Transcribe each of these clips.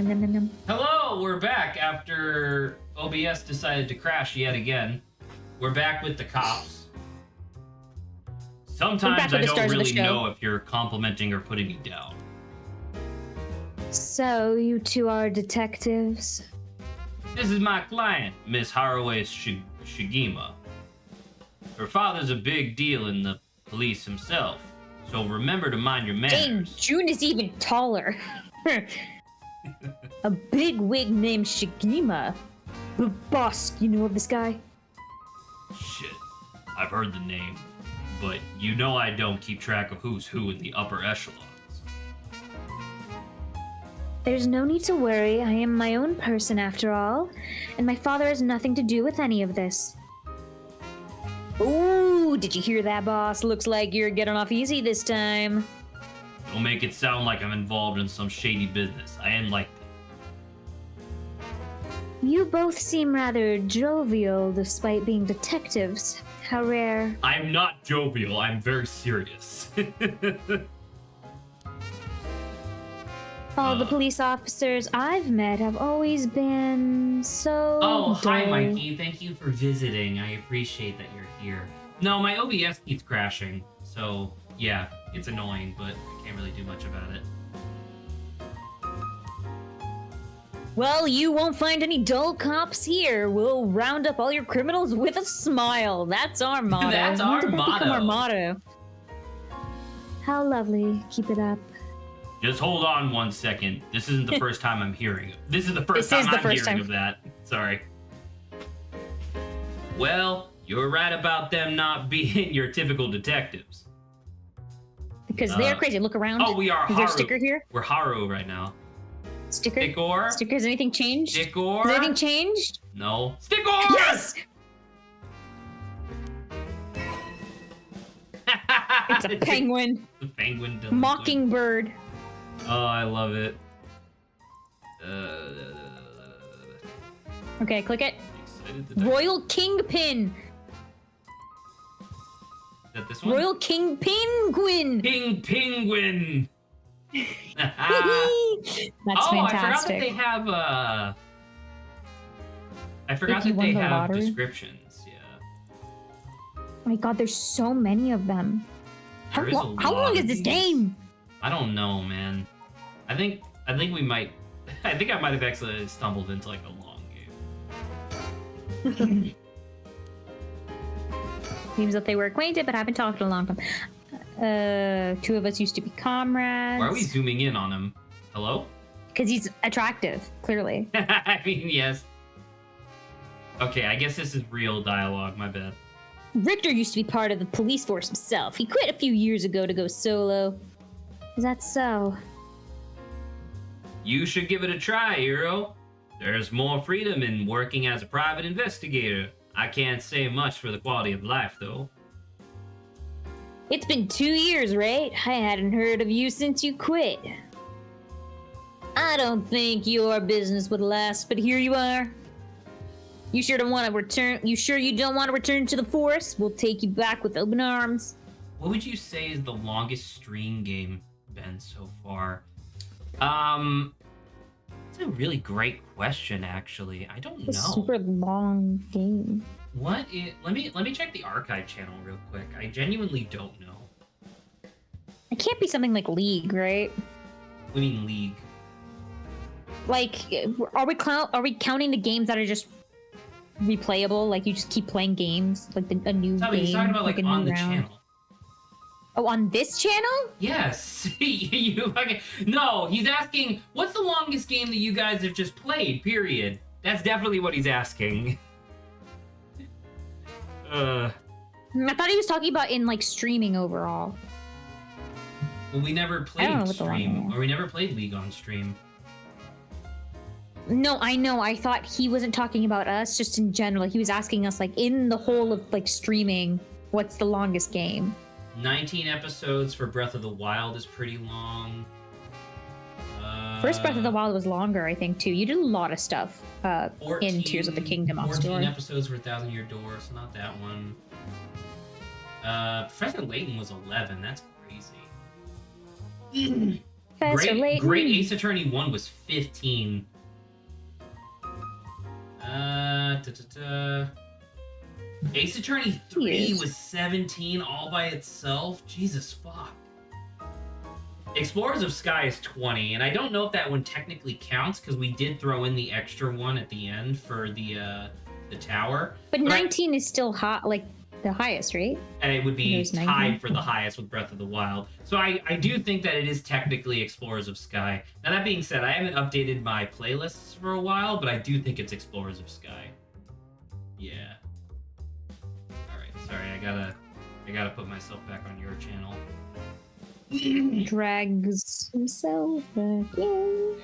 Hello, we're back after OBS decided to crash yet again. We're back with the cops. Sometimes I don't really know if you're complimenting or putting me down. So, you two are detectives? This is my client, Miss Haraway Shigima. Her father's a big deal in the police himself, so remember to mind your manners. Dang, June is even taller. A big wig named Shigima. Boss, you know of this guy? Shit, I've heard the name, but you know I don't keep track of who's who in the upper echelons. There's no need to worry. I am my own person after all, and my father has nothing to do with any of this. Ooh, did you hear that, boss? Looks like you're getting off easy this time. Don't make it sound like I'm involved in some shady business. I ain't like that. You both seem rather jovial despite being detectives. How rare. I'm not jovial, I'm very serious. All the police officers I've met have always been so Oh, hi dull. Mikey, thank you for visiting. I appreciate that you're here. No, my OBS keeps crashing, so yeah, it's annoying, but I can't really do much about it. Well, you won't find any dull cops here. We'll round up all your criminals with a smile. That's our motto. That's our When did that become motto. our motto? How lovely. Keep it up. Just hold on 1 second. This isn't the first time I'm hearing it. This is the first time I'm hearing of that. Sorry. Well, you're right about them not being your typical detectives. Because they're crazy. Look around. Oh, we are Is Haru. there a sticker here? We're Haru right now. Sticker? Stickor? Sticker, has anything changed? Stickor? Has anything changed? No. Stickor! Yes! It's a penguin. The penguin. Mockingbird. Oh, I love it. Okay, click it. Excited to die. Royal Kingpin. Is that this one? Royal King Penguin. Penguin. That's fantastic. I forgot that they have I forgot that they have descriptions. Yeah. Oh my god, there's so many of them. How long is this game? I don't know, man. I think we might. I think I might have actually stumbled into like a long game. Seems that they were acquainted but haven't talked in a long time. Two of us used to be comrades. Why are we zooming in on him? Hello? Because he's attractive, clearly. I mean, yes. Okay, I guess this is real dialogue. My bad. Richter used to be part of the police force himself. He quit a few years ago to go solo. Is that so? You should give it a try, Hero. There's more freedom in working as a private investigator. I can't say much for the quality of life, though. It's been 2 years, right? I hadn't heard of you since you quit. I don't think your business would last, but here you are. You sure don't want to return? You sure you don't want to return to the force? We'll take you back with open arms. What would you say is the longest stream game been so far? It's a really great question, actually. I don't know. It's a super long game. Let me check the archive channel real quick. I genuinely don't know. It can't be something like League, right? What do you mean League? Like, are we counting the games that are just replayable? Like you just keep playing games, like a new game. He's talking about like a on new the round. channel. Oh, on this channel? Yes. You fucking no. He's asking, what's the longest game that you guys have just played? Period. That's definitely what he's asking. I thought he was talking about in like streaming overall. Well, we never played stream, or we never played League on stream. No, I know. I thought he wasn't talking about us, just in general. He was asking us, like, in the whole of like streaming, what's the longest game? 19 episodes for Breath of the Wild is pretty long. First Breath of the Wild was longer, I think, too. You did a lot of stuff in Tears of the Kingdom. 14 episodes for Thousand Year Door, so not that one. Professor Layton was 11. That's crazy. Professor Layton. Great Ace Attorney 1 was 15. Ace Attorney 3 was 17 all by itself. Jesus fuck. Explorers of Sky is 20, and I don't know if that one technically counts because we did throw in the extra one at the end for the tower. But 19 is still hot, like the highest, right? And it would be tied for the highest with Breath of the Wild. So I do think that it is technically Explorers of Sky. Now that being said, I haven't updated my playlists for a while, but I do think it's Explorers of Sky. Yeah. Alright, sorry, I gotta put myself back on your channel. Drags himself back in.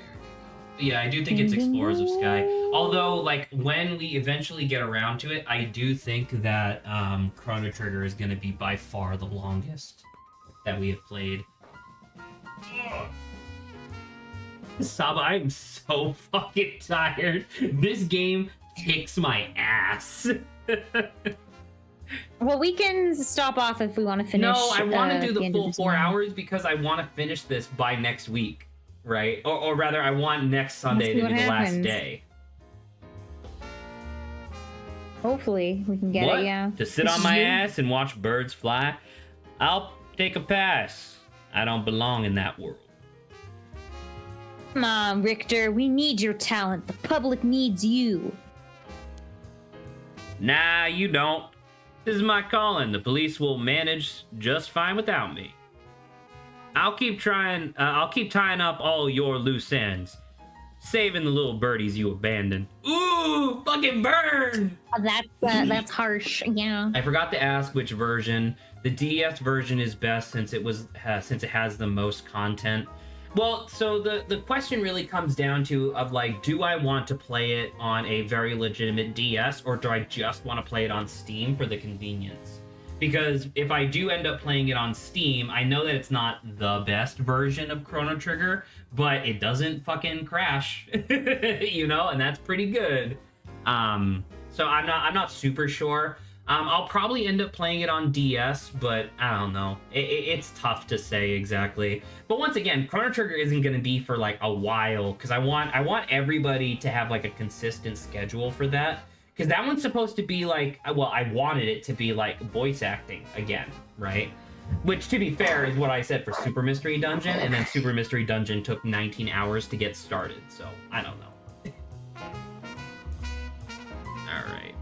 Yeah, I do think it's Explorers of Sky. Although, like, when we eventually get around to it, I do think that Chrono Trigger is going to be by far the longest that we have played. Saba, I'm so fucking tired. This game kicks my ass. Well, we can stop off if we want to finish. No, I want to do the full 4 night. hours because I want to finish this by next week, right? Or rather, I want next Sunday to be the last day. Hopefully, we can get it, yeah. To sit on my ass and watch birds fly? I'll take a pass. I don't belong in that world. Come on, Richter. We need your talent. The public needs you. Nah, you don't. This is my calling. The police will manage just fine without me. I'll keep tying up all your loose ends, saving the little birdies you abandoned. Ooh, fucking burn! That's harsh. Yeah. I forgot to ask which version. The DS version is best since it has the most content. Well, so the question really comes down to like, do I want to play it on a very legitimate DS or do I just want to play it on Steam for the convenience? Because if I do end up playing it on Steam, I know that it's not the best version of Chrono Trigger, but it doesn't fucking crash, you know, and that's pretty good. So I'm not super sure. I'll probably end up playing it on DS, but I don't know. It's tough to say exactly. But once again, Chrono Trigger isn't going to be for like a while because I want everybody to have like a consistent schedule for that. Because that one's supposed to be like, well, I wanted it to be like voice acting again, right? Which, to be fair, is what I said for Super Mystery Dungeon, and then Super Mystery Dungeon took 19 hours to get started, so I don't know. Alright.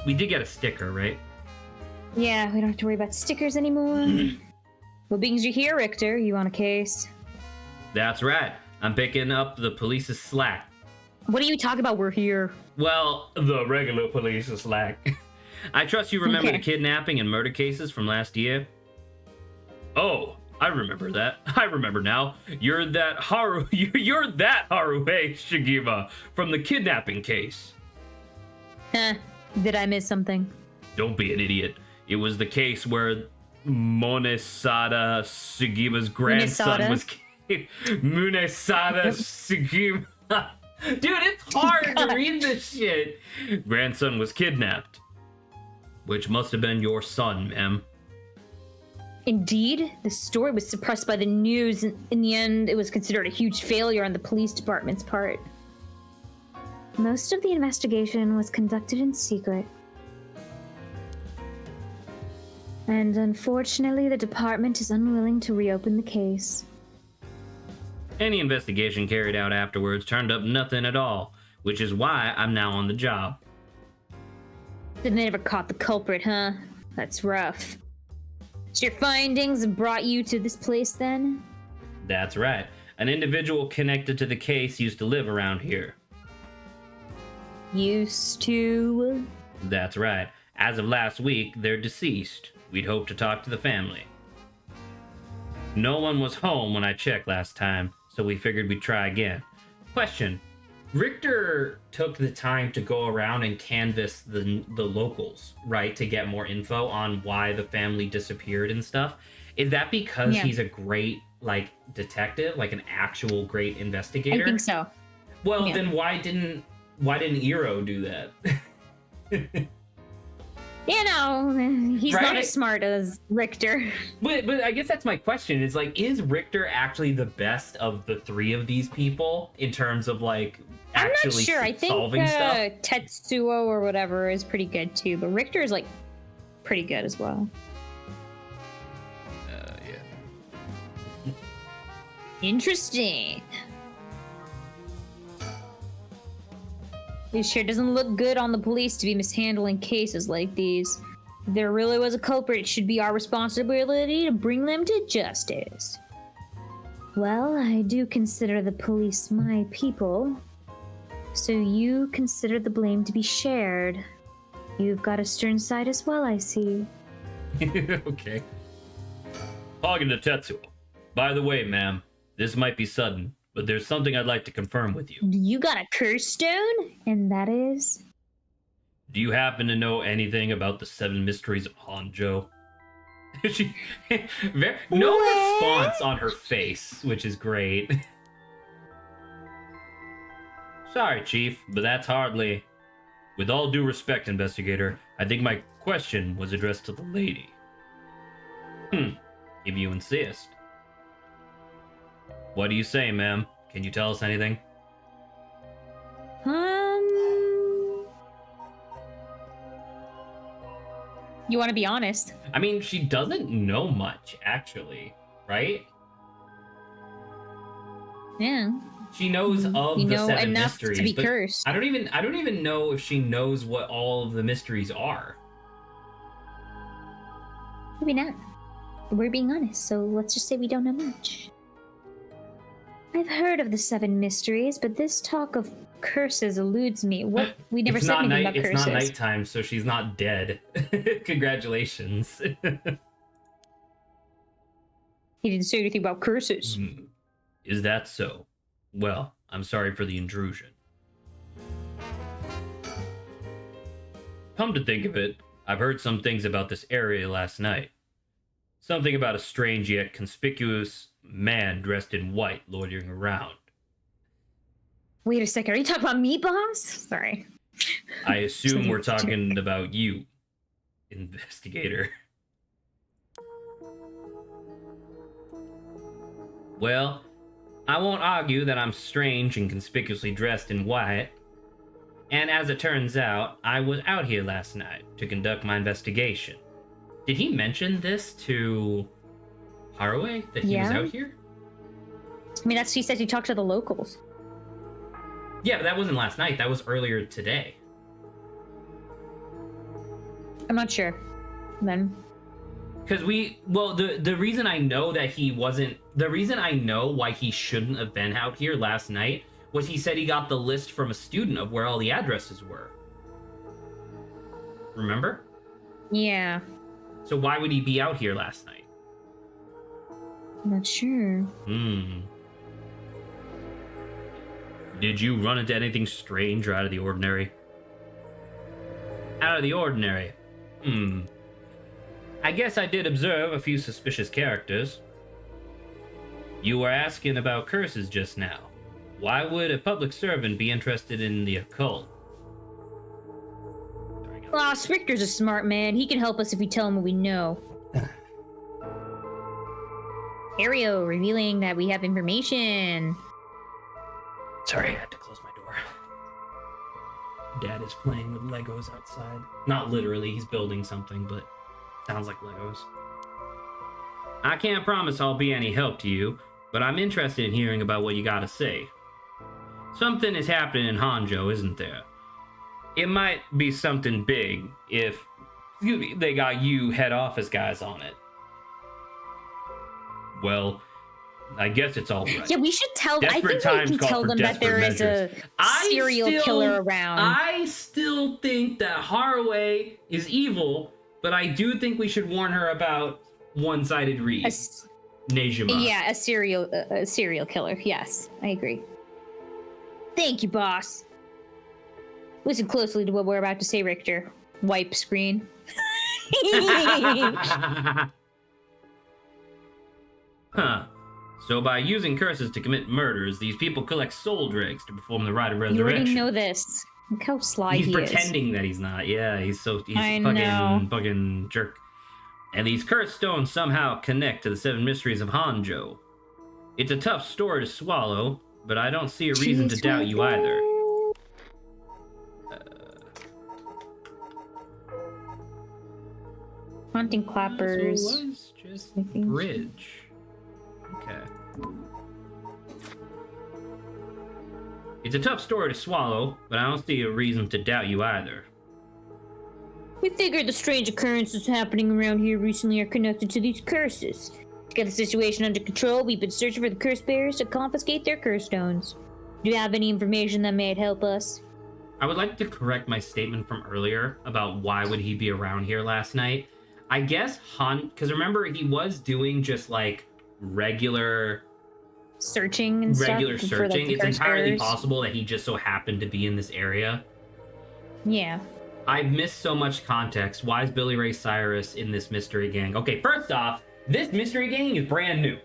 We did get a sticker, right? Yeah, we don't have to worry about stickers anymore. Well, brings you here, Richter? You on a case? That's right. I'm picking up the police's slack. What are you talking about? We're here. Well, the regular police is slack. I trust you remember Okay. the kidnapping and murder cases from last year? Oh, I remember that. I remember now. You're that Haruhe Shigima from the kidnapping case. Huh. Did I miss something? Don't be an idiot. It was the case where Monesada Sugima's grandson was Munesada Sugima. Dude, it's hard to read this shit. Grandson was kidnapped. Which must have been your son, ma'am. Indeed, the story was suppressed by the news, and in the end, it was considered a huge failure on the police department's part. Most of the investigation was conducted in secret. And unfortunately, the department is unwilling to reopen the case. Any investigation carried out afterwards turned up nothing at all, which is why I'm now on the job. Then they never caught the culprit, huh? That's rough. So your findings brought you to this place, then? That's right. An individual connected to the case used to live around here. Used to? That's right. As of last week, they're deceased. We'd hoped to talk to the family. No one was home when I checked last time, so we figured we'd try again. Question. Richter took the time to go around and canvass the locals, right, to get more info on why the family disappeared and stuff. Is that because he's a great, like, detective, like an actual great investigator? I think so. Well, then why didn't Iro do that? You know, he's not Right? as smart as Richter. But I guess that's my question. Is like, is Richter actually the best of the three of these people in terms of like I'm not actually sure. I think solving stuff? Tetsuo or whatever is pretty good too, but Richter is like pretty good as well. Yeah. Interesting. It sure doesn't look good on the police to be mishandling cases like these. If there really was a culprit, it should be our responsibility to bring them to justice. Well, I do consider the police my people. So you consider the blame to be shared. You've got a stern side as well, I see. Okay. Talking to Tetsuo. By the way, ma'am, this might be sudden, but there's something I'd like to confirm with you. You got a curse stone? And that is? Do you happen to know anything about the 7 mysteries of Hanjo? She, no response on her face, which is great. Sorry, Chief, but that's hardly... With all due respect, investigator, I think my question was addressed to the lady. If you insist. What do you say, ma'am? Can you tell us anything? You want to be honest? I mean, she doesn't know much, actually, right? Yeah. She knows of You the know 7 enough mysteries, to be but cursed. I don't even know if she knows what all of the mysteries are. Maybe not. We're being honest, so let's just say we don't know much. I've heard of the 7 mysteries, but this talk of curses eludes me. What? We never said anything about curses. It's not nighttime, so she's not dead. Congratulations. He didn't say anything about curses. Is that so? Well, I'm sorry for the intrusion. Come to think of it, I've heard some things about this area last night. Something about a strange yet conspicuous man dressed in white loitering around. Wait a second, are you talking about me, boss? Sorry. I assume we're talking about you, investigator. Well, I won't argue that I'm strange and conspicuously dressed in white. And as it turns out, I was out here last night to conduct my investigation. Did he mention this to Haraway, that he was out here? I mean, he said he talked to the locals. Yeah, but that wasn't last night. That was earlier today. I'm not sure. Then. Because the reason I know that he wasn't, the reason I know why he shouldn't have been out here last night was he said he got the list from a student of where all the addresses were. Remember? Yeah. So why would he be out here last night? I'm not sure. Did you run into anything strange or out of the ordinary? Out of the ordinary? I guess I did observe a few suspicious characters. You were asking about curses just now. Why would a public servant be interested in the occult? Well, Richter's a smart man. He can help us if we tell him what we know. Ario revealing that we have information. Sorry, I had to close my door. Dad is playing with Legos outside. Not literally, he's building something, but sounds like Legos. I can't promise I'll be any help to you, but I'm interested in hearing about what you gotta say. Something is happening in Hanjo, isn't there? It might be something big if they got you head office guys on it. Well, I guess it's all right. Yeah, we should tell them. I think we times can call tell for them that there is a serial killer around. I still think that Haraway is evil, but I do think we should warn her about one-sided read. Nejima. Yeah, a serial killer. Yes, I agree. Thank you, boss. Listen closely to what we're about to say, Richter. Wipe screen. Huh. So by using curses to commit murders, these people collect soul dregs to perform the rite of resurrection. You already know this. Look how sly He's he pretending that he's not. Yeah, he's fucking jerk. And these cursed stones somehow connect to the 7 mysteries of Hanzhou. It's a tough story to swallow, but I don't see a reason to doubt you either. Haunting clappers. So it was just bridge. Okay. It's a tough story to swallow, but I don't see a reason to doubt you either. We figured the strange occurrences happening around here recently are connected to these curses. To get the situation under control, we've been searching for the curse bearers to confiscate their curse stones. Do you have any information that may help us? I would like to correct my statement from earlier about why would he be around here last night. I guess because remember, he was doing just like regular searching and regular stuff. Searching. For, like, it's entirely bearers. possible that he just so happened to be in this area. Yeah. I've missed so much context. Why is Billy Ray Cyrus in this mystery gang? Okay, first off, this mystery gang is brand new.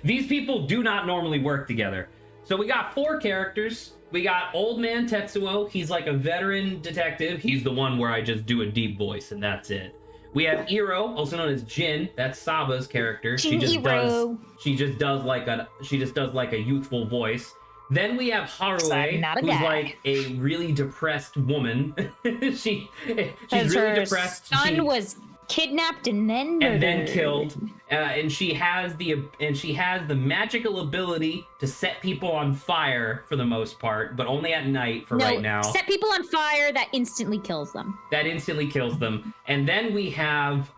These people do not normally work together. So we got 4 characters. We got Old Man Tetsuo. He's like a veteran detective. He's the one where I just do a deep voice and that's it. We have Iro, also known as Jin. That's Saba's character. She just does like a youthful voice. Then we have Haruo, who's like a really depressed woman. she's really depressed. Her son was kidnapped and then murdered. And then killed. And she has the magical ability to set people on fire for the most part, but only at night right now. Set people on fire that instantly kills them. And then we have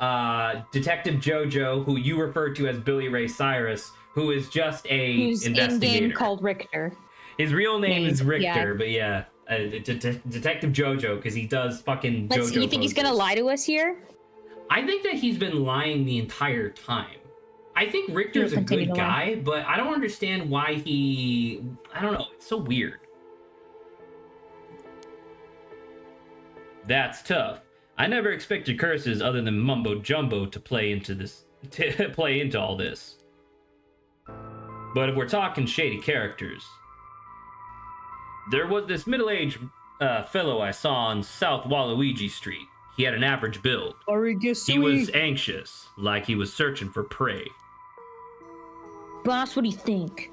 Detective Jojo, who you referred to as Billy Ray Cyrus, who is just who's investigator. in-game called Richter. His real name is Richter, but yeah, Detective Jojo, because he does fucking Jojo You think he's gonna lie to us here? I think that he's been lying the entire time. I think Richter's a good guy, but I don't understand why I don't know, it's so weird. That's tough. I never expected curses other than mumbo jumbo to play into all this. But if we're talking shady characters, there was this middle-aged fellow I saw on South Waluigi Street. He had an average build. He was anxious, like he was searching for prey. Boss, what do you think?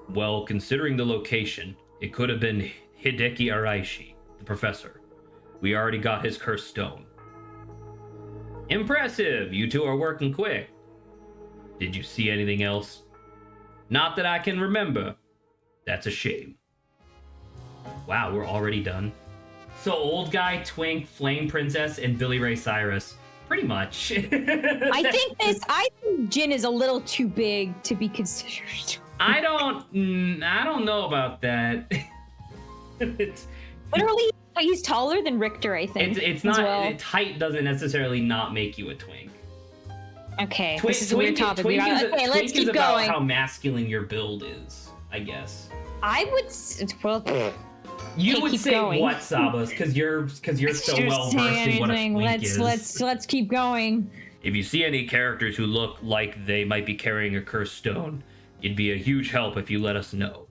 Well, considering the location, it could have been Hideki Araishi, the professor. We already got his cursed stone. Impressive! You two are working quick. Did you see anything else? Not that I can remember. That's a shame. Wow, we're already done. So old guy, Twink, Flame Princess, and Billy Ray Cyrus. Pretty much. I think Jin is a little too big to be considered. I don't know about that. Literally, he's taller than Richter, I think. It's not. Height doesn't necessarily not make you a twink. Okay, this is a weird topic. Let's keep going. How masculine your build is, I guess. I would. You would say going. What, Sabas? Because you're so well versed in what a twink is. Let's keep going. If you see any characters who look like they might be carrying a cursed stone, it'd be a huge help if you let us know.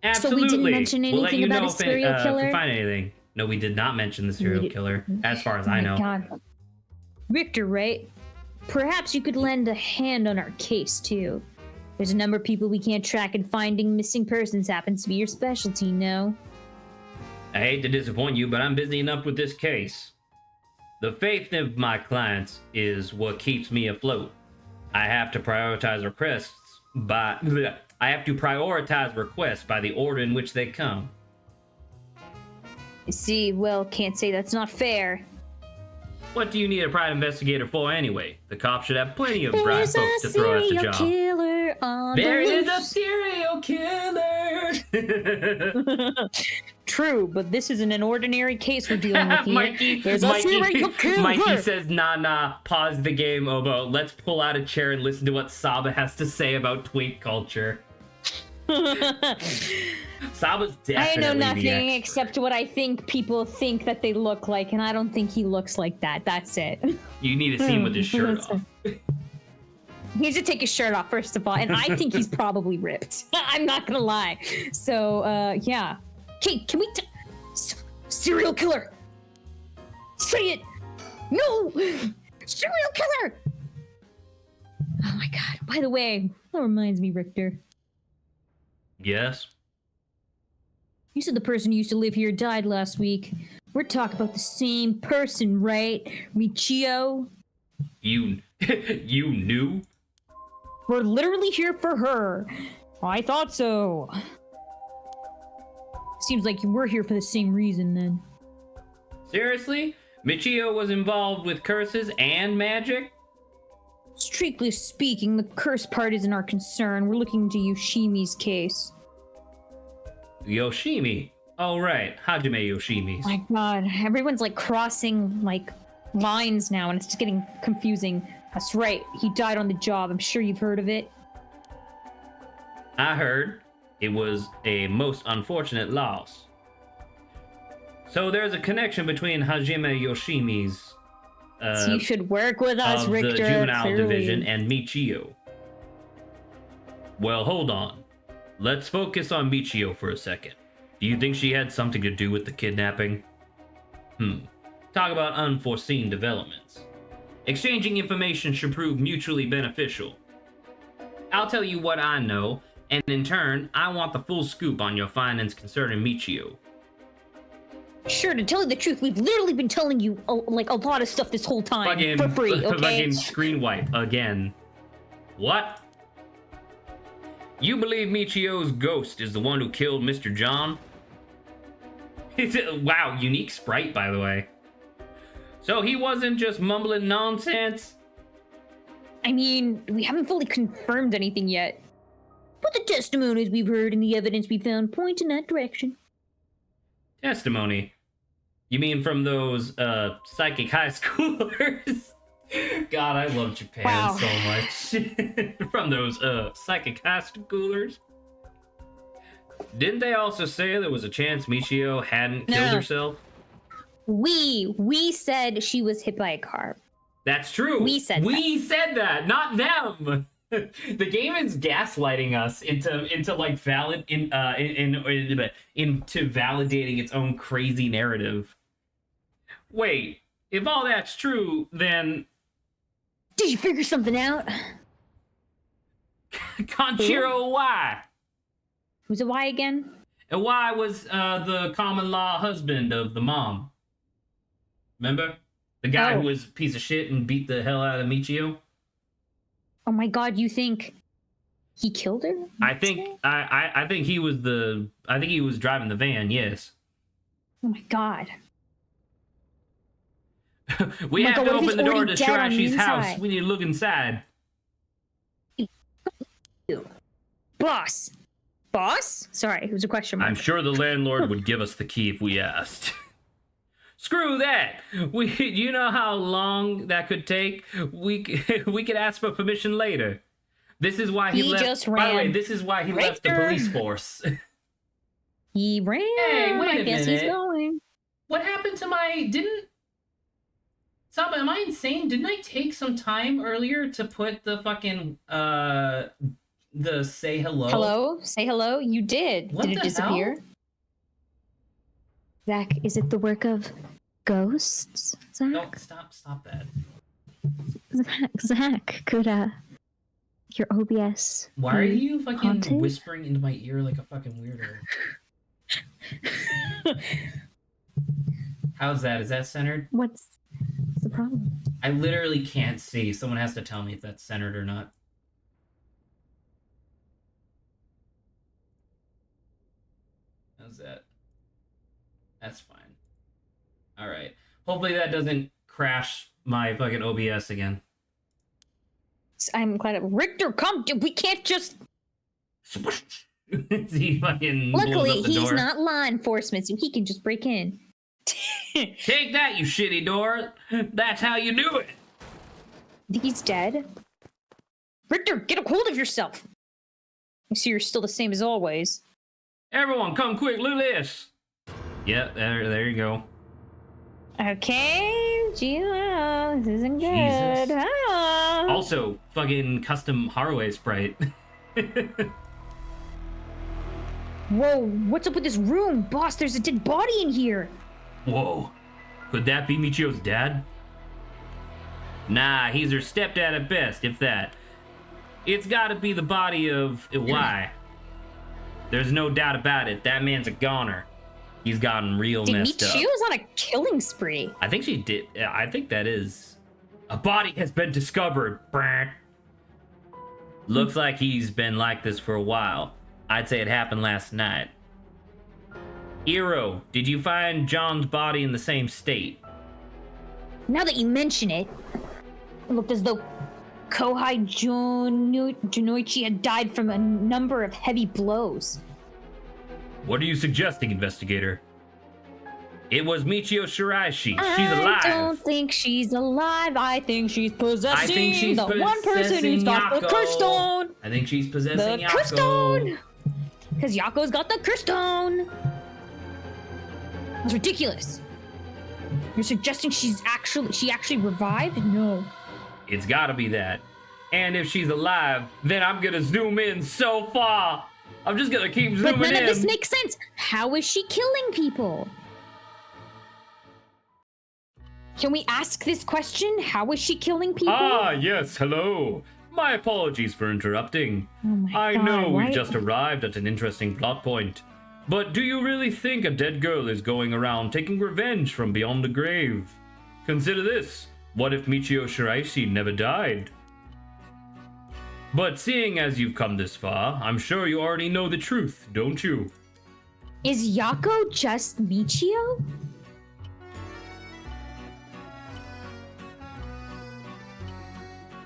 Absolutely. So we didn't mention anything about a serial killer? If we find anything. No, we did not mention the serial killer, as far as I know. God. Richter, right? Perhaps you could lend a hand on our case, too. There's a number of people we can't track, and finding missing persons happens to be your specialty, no? I hate to disappoint you, but I'm busy enough with this case. The faith of my clients is what keeps me afloat. I have to prioritize requests by the order in which they come. See, well, can't say that's not fair. What do you need a private investigator for anyway? The cops should have plenty of bright folks to throw at the job. Killer on there is a serial killer! True, but this isn't an ordinary case we're dealing with here. There's a serial killer! Mikey says, nah, pause the game, Obo. Let's pull out a chair and listen to what Saba has to say about twink culture. Saba's definitely I know nothing except what I think people think that they look like, and I don't think he looks like that. That's it. You need to see him with his shirt off. He needs to take his shirt off, first of all, and I think he's probably ripped. I'm not gonna lie. So, yeah. Okay, can we serial killer? Say it! No! Serial killer! Oh my god. By the way, that reminds me, Richter. Yes? You said the person who used to live here died last week. We're talking about the same person, right? Michio? You knew? We're literally here for her. I thought so. Seems like you were here for the same reason, then. Seriously? Michio was involved with curses and magic? Strictly speaking, the curse part isn't our concern. We're looking into Yoshimi's case. Yoshimi? Oh, right. Hajime Yoshimi's. My god, everyone's like crossing like lines now and it's just getting confusing. That's right, he died on the job. I'm sure you've heard of it. I heard it was a most unfortunate loss. So there's a connection between Hajime Yoshimi's So you should work with us, of Richter. the juvenile clearly. division and Michio. Well, hold on. Let's focus on Michio for a second. Do you think she had something to do with the kidnapping? Talk about unforeseen developments. Exchanging information should prove mutually beneficial. I'll tell you what I know, and in turn, I want the full scoop on your findings concerning Michio. Sure, to tell you the truth, we've literally been telling you a lot of stuff this whole time for free, okay? Fucking screen wipe again. What? You believe Michio's ghost is the one who killed Mr. John? Wow, unique sprite, by the way. So he wasn't just mumbling nonsense? I mean, we haven't fully confirmed anything yet. But the testimonies we've heard and the evidence we found point in that direction. Testimony? You mean from those, psychic high schoolers? God, I love Japan so much. From those, psychic high schoolers? Didn't they also say there was a chance Michio hadn't killed herself? We said she was hit by a car. That's true. We said that, not them. The game is gaslighting us into like into validating its own crazy narrative. Wait, if all that's true, then did you figure something out? Conchiro Y. Who's a Y again? And Y was the common law husband of the mom. Remember? The guy who was a piece of shit and beat the hell out of Michio? Oh my god, you think he killed her? I think he was driving the van, yes. Oh my god. We have to open the door to Shirashi's house. We need to look inside. Boss? Sorry, it was a question mark. I'm sure the landlord would give us the key if we asked. Screw that! You know how long that could take? We could ask for permission later. This is why he left. Just ran. By the way, this is why he left the police force. He ran. Hey, wait a minute. I guess he's going. What happened to my... Stop, am I insane? Didn't I take some time earlier to put the fucking, the say hello? Hello? Say hello? You did. What did it disappear? hell? Zach, is it the work of ghosts? Zach? No, stop that. Zach, could, your OBS Why are you fucking haunted? whispering into my ear like a fucking weirdo? How's that? Is that centered? What's the problem? I literally can't see. Someone has to tell me if that's centered or not. How's that? That's fine. Alright. Hopefully that doesn't crash my fucking OBS again. I'm glad Richter, come! We can't just... He fucking Luckily, blows up the he's door. not law enforcement, so he can just break in. Take that, you shitty door! That's how you do it! Think he's dead? Richter, get a hold of yourself! I see you're still the same as always. Everyone, come quick, look at this! Yep, there you go. Okay, this isn't good. Jesus. Ah. Also, fucking custom Haraway sprite. Whoa, what's up with this room? Boss, there's a dead body in here. Whoa. Could that be Michio's dad? Nah, he's her stepdad at best, if that. It's gotta be the body of Iwai. There's no doubt about it. That man's a goner. He's gotten real messed up. Michio's on a killing spree. I think she did. I think that is. A body has been discovered. Looks like he's been like this for a while. I'd say it happened last night. Iro, did you find John's body in the same state? Now that you mention it, it looked as though Kohai Junoichi had died from a number of heavy blows. What are you suggesting, investigator? It was Michio Shiraishi. She's alive. I don't think she's alive. I think she's possessing I think she's the one person who's got the Yako. curse stone. I think she's possessing The Yako. curse stone. Because Yako's got the curse stone. That's ridiculous. You're suggesting she actually revived? No. It's gotta be that. And if she's alive, then I'm gonna zoom in so far. I'm just gonna keep zooming in. But none of this makes sense. How is she killing people? Can we ask this question? How is she killing people? Ah, yes, hello. My apologies for interrupting. Oh my I God, know why- we've just arrived at an interesting plot point. But do you really think a dead girl is going around taking revenge from beyond the grave? Consider this. What if Michio Shiraishi never died? But seeing as you've come this far, I'm sure you already know the truth, don't you? Is Yako just Michio?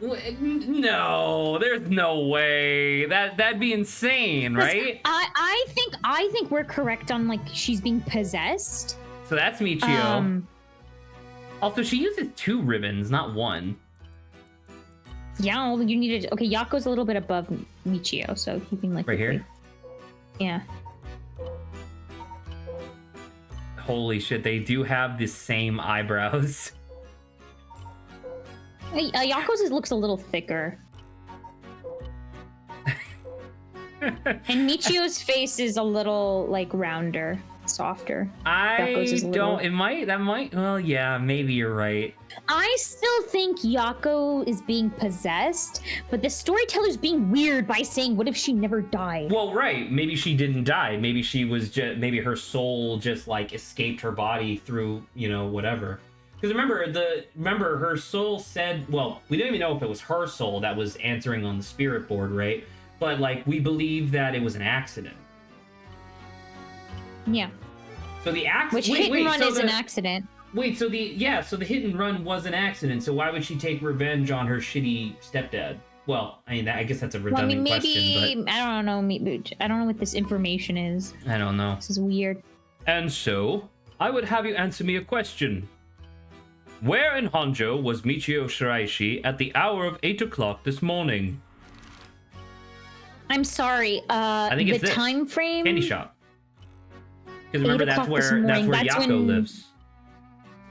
No, there's no way. That'd be insane, right? I think we're correct on like she's being possessed. So that's Michio. Also, she uses 2 ribbons, not 1. Yeah, all you needed. Okay, Yako's a little bit above Michio, so keeping like Right here? Yeah. Holy shit, they do have the same eyebrows. Yako's looks a little thicker. And Michio's face is a little like rounder, softer. I don't. Well, yeah, maybe you're right. I still think Yako is being possessed, but the storyteller's being weird by saying, "What if she never died?" Well, right. Maybe she didn't die. Maybe she was just. Maybe her soul just like escaped her body through, whatever. Because remember, her soul said. Well, we don't even know if it was her soul that was answering on the spirit board, right? But like, we believe that it was an accident. Yeah. So the accident. Which hit and run is an accident. Wait, so the hit and run was an accident. So why would she take revenge on her shitty stepdad? Well, I mean, I guess that's a redundant question, but I don't know. I don't know what this information is. I don't know. This is weird. And so, I would have you answer me a question. Where in Honjo was Michio Shiraishi at the hour of 8 o'clock this morning? I'm sorry. I think it's the this. time frame. Candy shop. Because remember, 8 that's o'clock this where morning. That's Yako when- lives.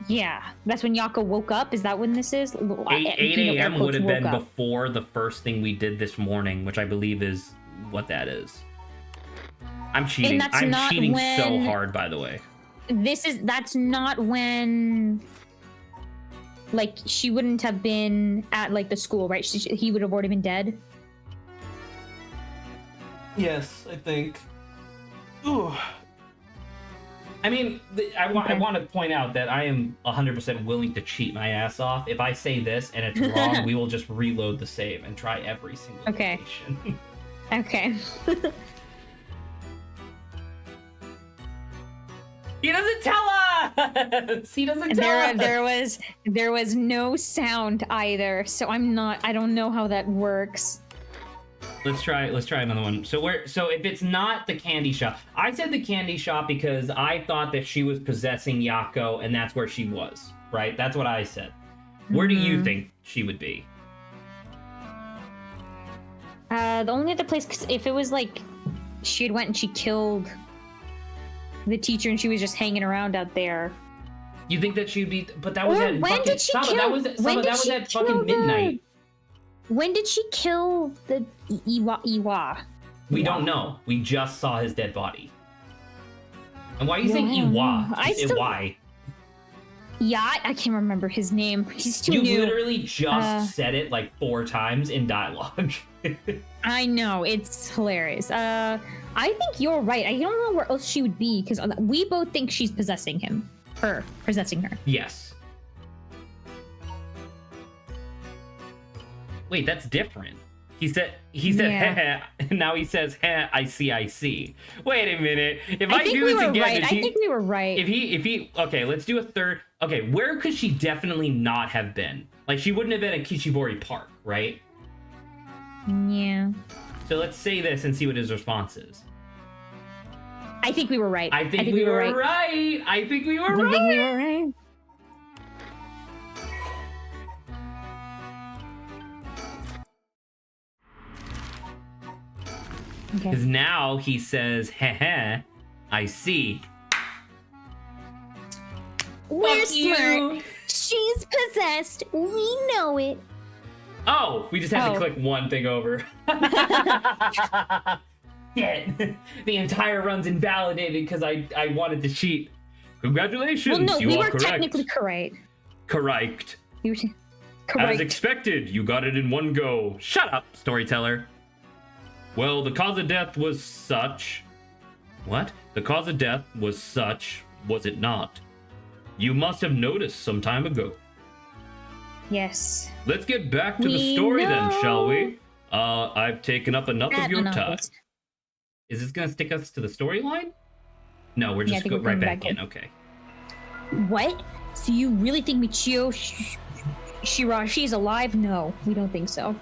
Yeah, that's when Yako woke up. Is that when this is? 8 a.m. would have been woke up. before the first thing we did this morning, which I believe is what that is. I'm cheating. that's I'm not cheating so when- hard, by the way. That's not when. Like, she wouldn't have been at like the school, right? He would have already been dead. Yes, I think. Ooh. I mean, I want to point out that I am 100% willing to cheat my ass off. If I say this and it's wrong, we will just reload the save and try every single location. Okay. He doesn't tell us! He doesn't tell us! There was no sound either, so I don't know how that works. Let's try another one. So if it's not the candy shop, I said the candy shop because I thought that she was possessing Yako and that's where she was, right? That's what I said. Where do you think she would be? The only other place, 'cause if it was like she had went and she killed the teacher and she was just hanging around out there. You think that she'd be? But that was Or at when fucking. did she Saba, kill? that was at fucking midnight. When did she kill the Iwa? We don't know. We just saw his dead body. And why are you saying Wow. Iwa? I Just still- Iwai. Yeah, I can't remember his name. He's too You new. literally just said it like 4 times in dialogue. I know, it's hilarious. I think you're right. I don't know where else she would be because we both think she's possessing him. Possessing her. Yes. Wait, that's different. He said, Yeah. heh, and now he says, heh, I see. Wait a minute. If I I think do we this were again, right. I think we were right. if he, okay, let's do a third. Okay, where could she definitely not have been? Like, she wouldn't have been at Kichibori Park, right? Yeah. So let's say this and see what his response is. I think we were right. I think we were right. I think we were right. Okay. Because now he says, heh, I see. We're Fuck you. smart. She's possessed. We know it. Oh, we just had to Oh. click one thing over. Shit. The entire run's invalidated because I wanted to cheat. Congratulations, Well, no, you we are were correct. technically correct. Correct. You were As correct. expected, you got it in one go. Shut up, storyteller. Well, the cause of death was such... What? The cause of death was such, was it not? You must have noticed some time ago. Yes. Let's get back to the We story then, know. shall we? I've taken up enough of your No, time. Is this gonna stick us to the storyline? No, we're Yeah, I just think go we're right coming back back in. in. Okay. What? So you really think Michio Shirashi's alive? No, we don't think so.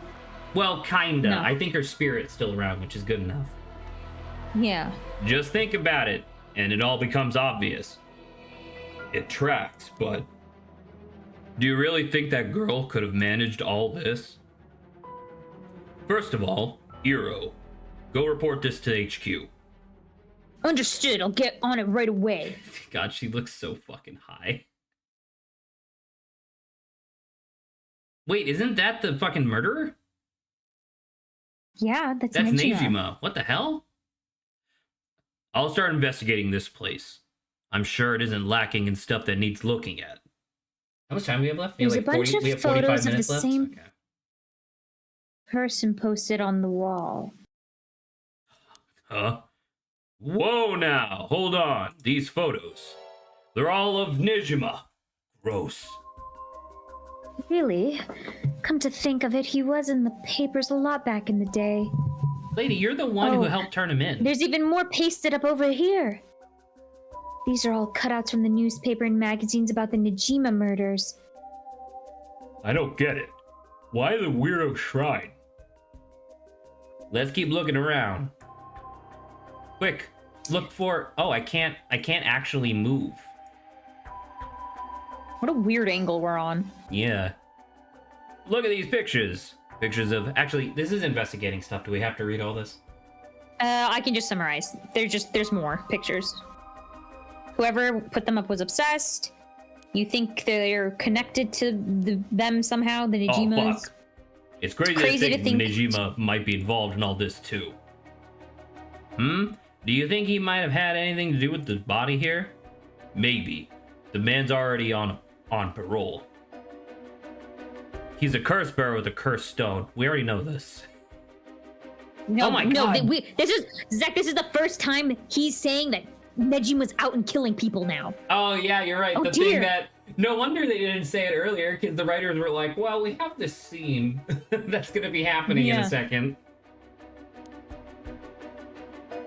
Well, kinda. No. I think her spirit's still around, which is good enough. Yeah. Just think about it, and it all becomes obvious. It tracks, but... Do you really think that girl could have managed all this? First of all, Iro, go report this to HQ. Understood. I'll get on it right away. God, she looks so fucking high. Wait, isn't that the fucking murderer? Yeah, that's That's Nejima. Nejima. What the hell? I'll start investigating this place. I'm sure it isn't lacking in stuff that needs looking at. How much time we have left? There's a bunch of we have 45 photos of the minutes left? same- Okay. Person posted on the wall. Huh? Whoa now! Hold on. These photos. They're all of Nejima. Gross. Really? Come to think of it, he was in the papers a lot back in the day. Lady, you're the one who Oh, helped turn him in. There's even more pasted up over here. These are all cutouts from the newspaper and magazines about the Nejima murders. I don't get it. Why the weirdo shrine? Let's keep looking around. Quick, look for... Oh, I can't actually move. What a weird angle we're on. Yeah. Look at these pictures. Pictures of... Actually, this is investigating stuff. Do we have to read all this? I can just summarize. There's more pictures. Whoever put them up was obsessed. You think they're connected to them somehow, the Oh, Nejimas? fuck. It's crazy, crazy to to think think- Nejima might be involved in all this, too. Do you think he might have had anything to do with the body here? Maybe. The man's already on parole. He's a curse bearer with a cursed stone. We already know this. No, Oh my no, God. this is Zach. This is the first time he's saying that Nejima's out and killing people now. Oh, yeah, you're right. Oh, the dear. thing that... No wonder they didn't say it earlier, because the writers were like, well, we have this scene that's going to be happening in Yeah. a second.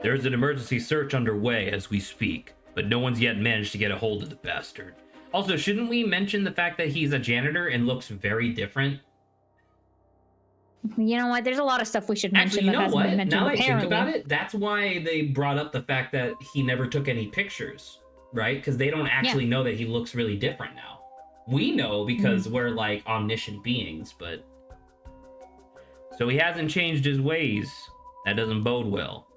There's an emergency search underway as we speak, but no one's yet managed to get a hold of the bastard. Also, shouldn't we mention the fact that he's a janitor and looks very different? You know what? There's a lot of stuff we should mention Actually, you that know hasn't what? been mentioned. Now that I think apparently. about it, that's why they brought up the fact that he never took any pictures, right? Because they don't actually know that he looks really different now. We know because we're like omniscient beings, but... So he hasn't changed his ways. That doesn't bode well.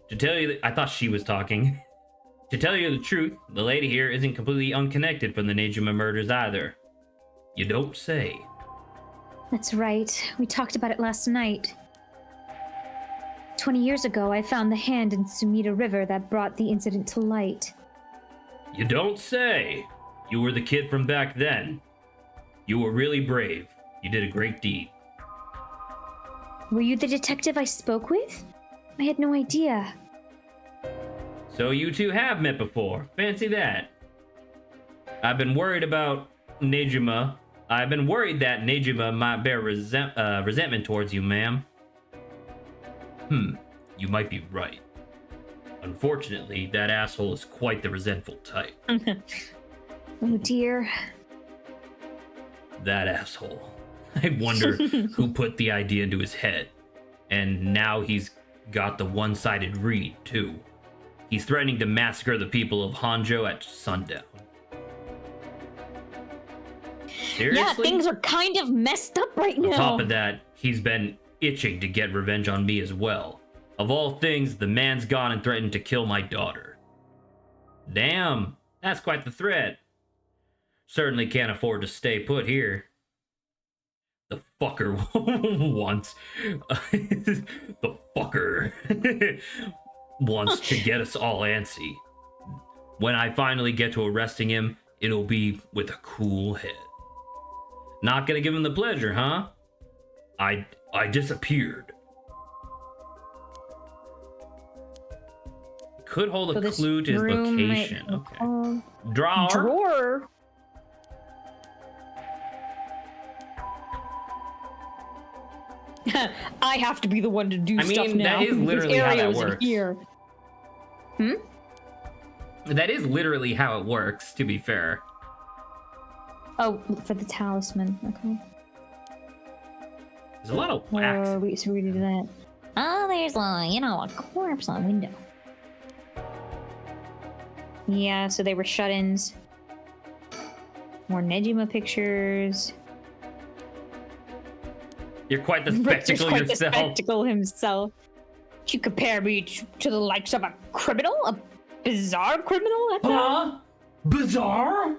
To tell you I thought she was talking. To tell you the truth, the lady here isn't completely unconnected from the Nejima murders either. You don't say. That's right. We talked about it last night. 20 years ago, I found the hand in Sumida River that brought the incident to light. You don't say. You were the kid from back then. You were really brave. You did a great deed. Were you the detective I spoke with? I had no idea. So you two have met before. Fancy that. I've been worried about Nejima. I've been worried that Nejima might bear resentment towards you, ma'am. You might be right. Unfortunately, that asshole is quite the resentful type. Oh dear. That asshole. I wonder who put the idea into his head. And now he's got the one-sided read, too. He's threatening to massacre the people of Hanzhou at sundown. Seriously? Yeah, things are kind of messed up right now. On top of that, he's been itching to get revenge on me as well. Of all things, the man's gone and threatened to kill my daughter. Damn, that's quite the threat. Certainly can't afford to stay put here. The fucker wants... the fucker wants to get us all antsy. When I finally get to arresting him, it'll be with a cool head. Not gonna give him the pleasure, huh? I disappeared. Could hold a clue to his location. Okay. Drawer. I have to be the one to do stuff now. That is literally how that works. Here. That is literally how it works, to be fair. Oh, for the talisman. Okay. There's a lot of wax. So we do that. Oh, there's a corpse on the window. Yeah, so they were shut-ins. More Nejima pictures. You're quite the spectacle quite yourself. The spectacle himself. You compare me to the likes of a criminal? A bizarre criminal at that? Bizarre?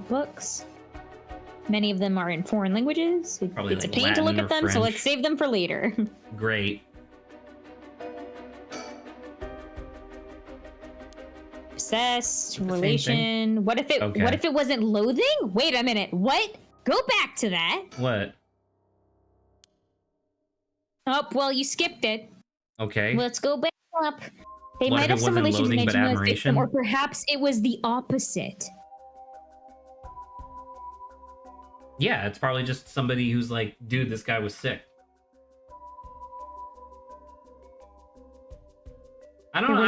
Books. Many of them are in foreign languages. Probably it's like a pain Latin to look or at them, French. so let's save them for later. Great. Obsessed, relation. What if it wasn't loathing? Wait a minute. What? Go back to that. What? Oh, well, you skipped it. Okay. Let's go back up. They What might if have it some wasn't relation to loathing, but Nejima's admiration? victim, or perhaps it was the opposite. Yeah, it's probably just somebody who's like, dude, this guy was sick. I don't know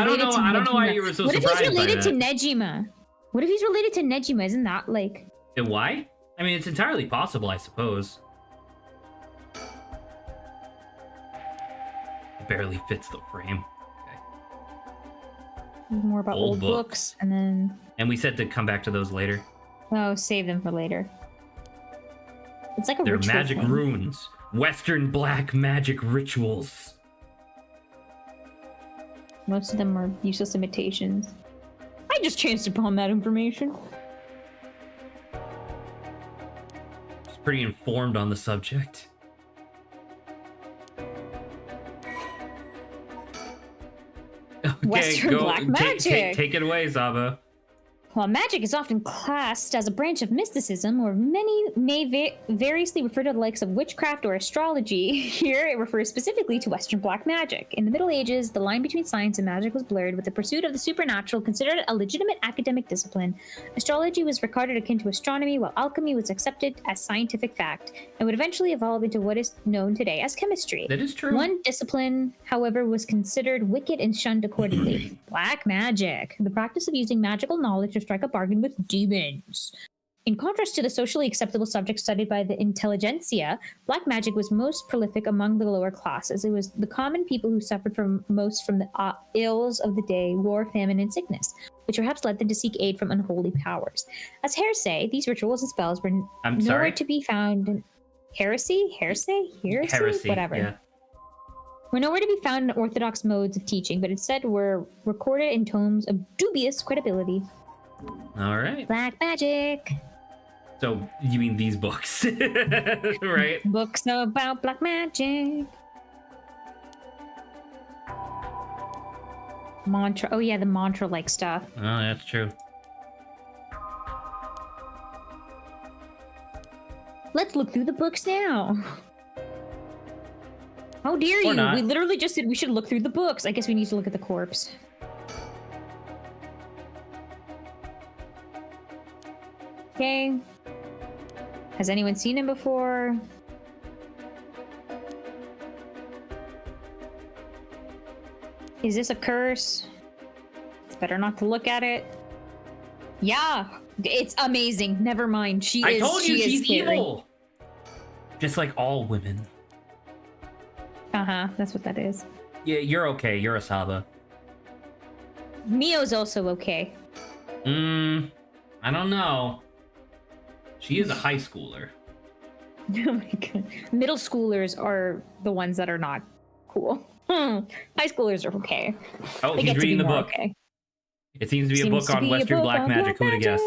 why you were so surprised by that. What if he's related to Nejima? What if he's related to Nejima? Isn't that like... Why? I mean, it's entirely possible, I suppose. It barely fits the frame. Okay. More about old books, and then... And we said to come back to those later. Oh, save them for later. It's like a They're ritual magic thing. runes. Western black magic rituals. Most of them are useless imitations. I just chanced upon that information. Just pretty informed on the subject. Okay, Western black magic. Take it away, Zaba. While magic is often classed as a branch of mysticism, or many may variously refer to the likes of witchcraft or astrology, here it refers specifically to Western black magic. In the Middle Ages, the line between science and magic was blurred, with the pursuit of the supernatural considered a legitimate academic discipline. Astrology was regarded akin to astronomy, while alchemy was accepted as scientific fact, and would eventually evolve into what is known today as chemistry. That is true. One discipline, however, was considered wicked and shunned accordingly. Black magic, the practice of using magical knowledge to strike a bargain with demons. In contrast to the socially acceptable subject studied by the intelligentsia, black magic was most prolific among the lower classes. It was the common people who suffered most from the ills of the day, war, famine, and sickness, which perhaps led them to seek aid from unholy powers. As heresy, these rituals and spells were nowhere to be found in heresy, whatever. Yeah. Were nowhere to be found in orthodox modes of teaching, but instead were recorded in tomes of dubious credibility. All right. Black magic. So you mean these books, right? Books about black magic. Mantra. Oh yeah, the mantra-like stuff. Oh, that's true. Let's look through the books now. How dare Or you? not. We literally just said we should look through the books. I guess we need to look at the corpse. Okay. Has anyone seen him before? Is this a curse? It's better not to look at it. Yeah, it's amazing. Never mind. I told you she is she's scary. evil. Just like all women. Uh-huh, that's what that is. Yeah, you're okay. You're a Saba. Mio's also okay. I don't know. She is a high schooler. Oh my god. Middle schoolers are the ones that are not cool. High schoolers are okay. Oh, They he's get to be reading the more book. okay. It seems to be a Seems book to on be a Western book black on magic. Who would have guessed?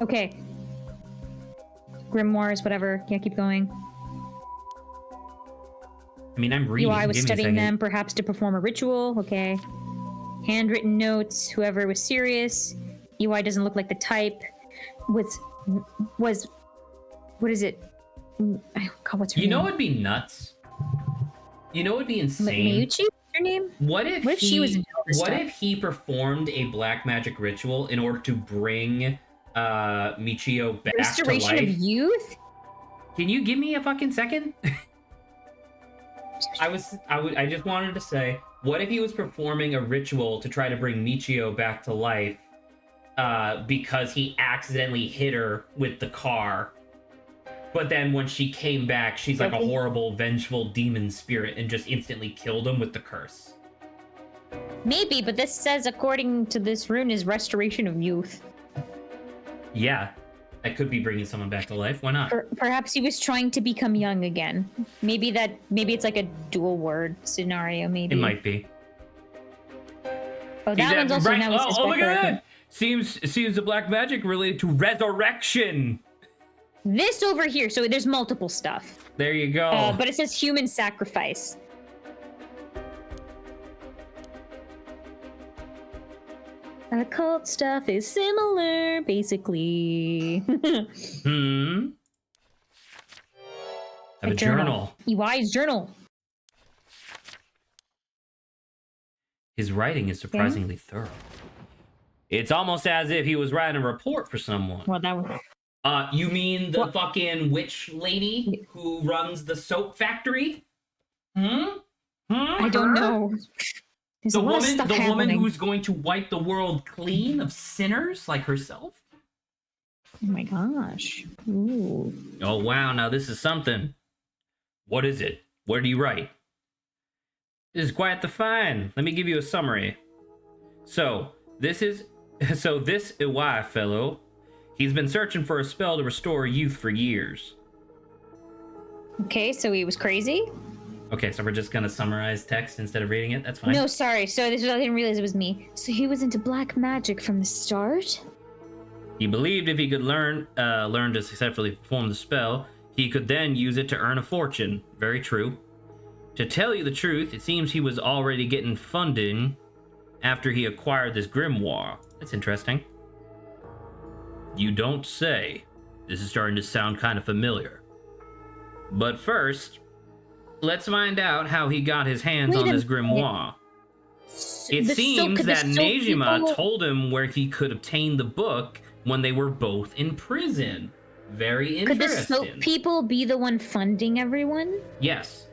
Okay. Grimoires, whatever. Yeah, keep going. I mean, I'm reading. UI was Give me a studying second. them, perhaps to perform a ritual. Okay. Handwritten notes. Whoever was serious. UI doesn't look like the type. Was what is it? Oh God, what's her You name? know, it'd be nuts. You know, it'd be insane. Miyuchi? What's her name? What if, What if she was into all this What stuff? if he performed a black magic ritual in order to bring Michio back Restoration to of life? youth? Can you give me a fucking second? I just wanted to say, what if he was performing a ritual to try to bring Michio back to life because he accidentally hit her with the car? But then when she came back, she's like a Okay. horrible, vengeful demon spirit and just instantly killed him with the curse. Maybe, but this says, according to this rune, is restoration of youth. Yeah, that could be bringing someone back to life. Why not? Perhaps he was trying to become young again. Maybe it's like a dual word scenario. Maybe It might be. Oh, that one's also right. now. Oh, look at that! Seems the black magic related to resurrection. This over here. So there's multiple stuff. There you go. But it says human sacrifice. Occult stuff is similar, basically. Have a journal. EY's journal. His writing is surprisingly thorough. It's almost as if he was writing a report for someone. Well, that one. You mean the What? fucking witch lady who runs the soap factory? I don't Her? know. There's a lot of stuff The woman happening. who's going to wipe the world clean of sinners like herself? Oh my gosh. Ooh. Oh wow, now this is something. What is it? What did you write? This is quite the find. Let me give you a summary. This Iwai fellow, he's been searching for a spell to restore youth for years. Okay, so he was crazy? Okay, so we're just gonna summarize text instead of reading it? That's fine. No, sorry. So I didn't realize it was me. So he was into black magic from the start? He believed if he could learn to successfully perform the spell, he could then use it to earn a fortune. Very true. To tell you the truth, it seems he was already getting funding after he acquired this grimoire. That's interesting. You don't say. This is starting to sound kind of familiar. But first, let's find out how he got his hands on this grimoire. It seems that Nejima told him where he could obtain the book when they were both in prison. Very Could interesting. the soap people be the one funding everyone? Yes.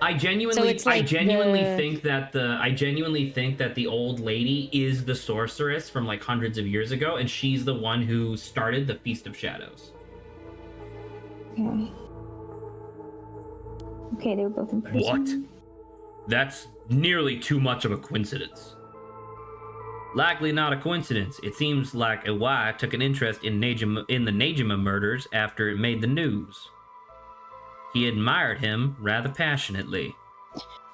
I genuinely So it's like think that the old lady is the sorceress from like hundreds of years ago, and she's the one who started the Feast of Shadows. Okay. Okay, they were both in prison. What? That's nearly too much of a coincidence. Likely not a coincidence. It seems like Iwai took an interest in the Nejima murders after it made the news. He admired him rather passionately.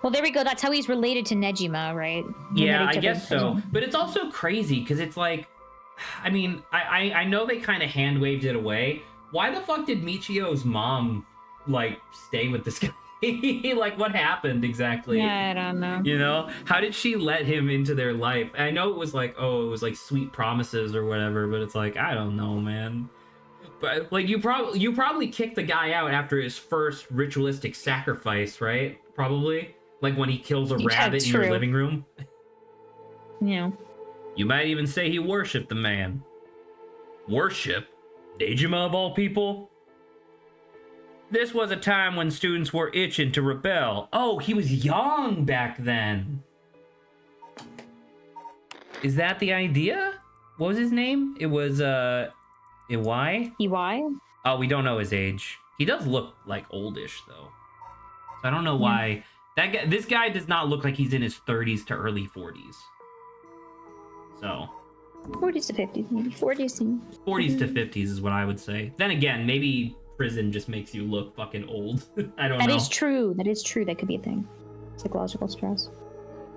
Well, there we go. That's how he's related to Nejima, right? They Yeah, met I each other guess in so. prison. But it's also crazy because it's like I mean, I know they kind of hand waved it away. Why the fuck did Michio's mom like stay with this guy? Like, what happened exactly? Yeah, I don't know. You know, how did she let him into their life? I know it was like, oh, it was like sweet promises or whatever, but it's like, I don't know, man. But like, you probably kicked the guy out after his first ritualistic sacrifice, right? Probably, like when he kills a rabbit in your living room. Yeah. You might even say he worshipped the man. Worship? Dejima of all people? This was a time when students were itching to rebel. Oh, he was young back then. Is that the idea? What was his name? It was, Iwai? Iwai? Oh, we don't know his age. He does look, like, oldish, though. So I don't know why. This guy does not look like he's in his 30s to early 40s. So 40s to 50s, maybe 40s. 40s to 50s is what I would say. Then again, maybe prison just makes you look fucking old. I don't know. That is true. That is true. That could be a thing. Psychological stress.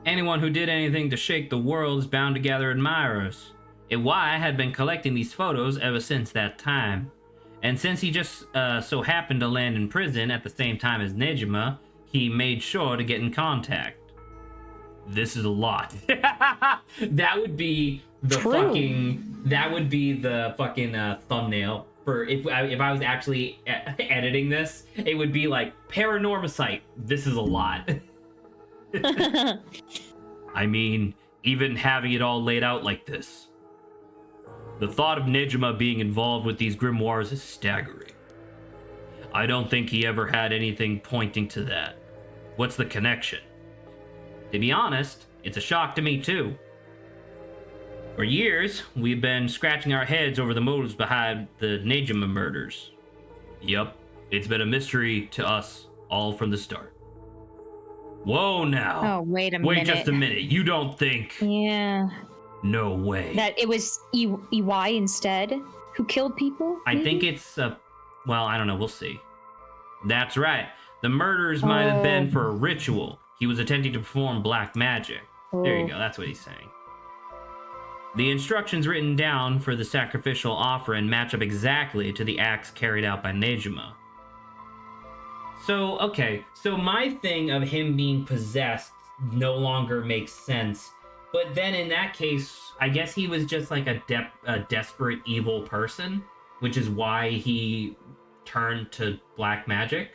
Anyone who did anything to shake the world is bound to gather admirers. Iwai had been collecting these photos ever since that time. And since he just so happened to land in prison at the same time as Nejima, he made sure to get in contact. This is a lot. That would be the fucking thumbnail for if I was actually editing this. It would be like Paranormasight. This is a lot. I mean, even having it all laid out like this. The thought of Nejima being involved with these grimoires is staggering. I don't think he ever had anything pointing to that. What's the connection? To be honest, it's a shock to me too. For years, we've been scratching our heads over the motives behind the Nejima murders. Yup, it's been a mystery to us all from the start. Whoa now. Oh, wait a minute. Wait just a minute. You don't think... Yeah. No way. That it was Iwai instead who killed people? I think it's... well, I don't know. We'll see. That's right. The murders might have been for a ritual. He was attempting to perform black magic. There you go. That's what he's saying. The instructions written down for the sacrificial offering match up exactly to the acts carried out by Nejima. So, okay. So my thing of him being possessed no longer makes sense. But then in that case, I guess he was just like a desperate evil person, which is why he turned to black magic.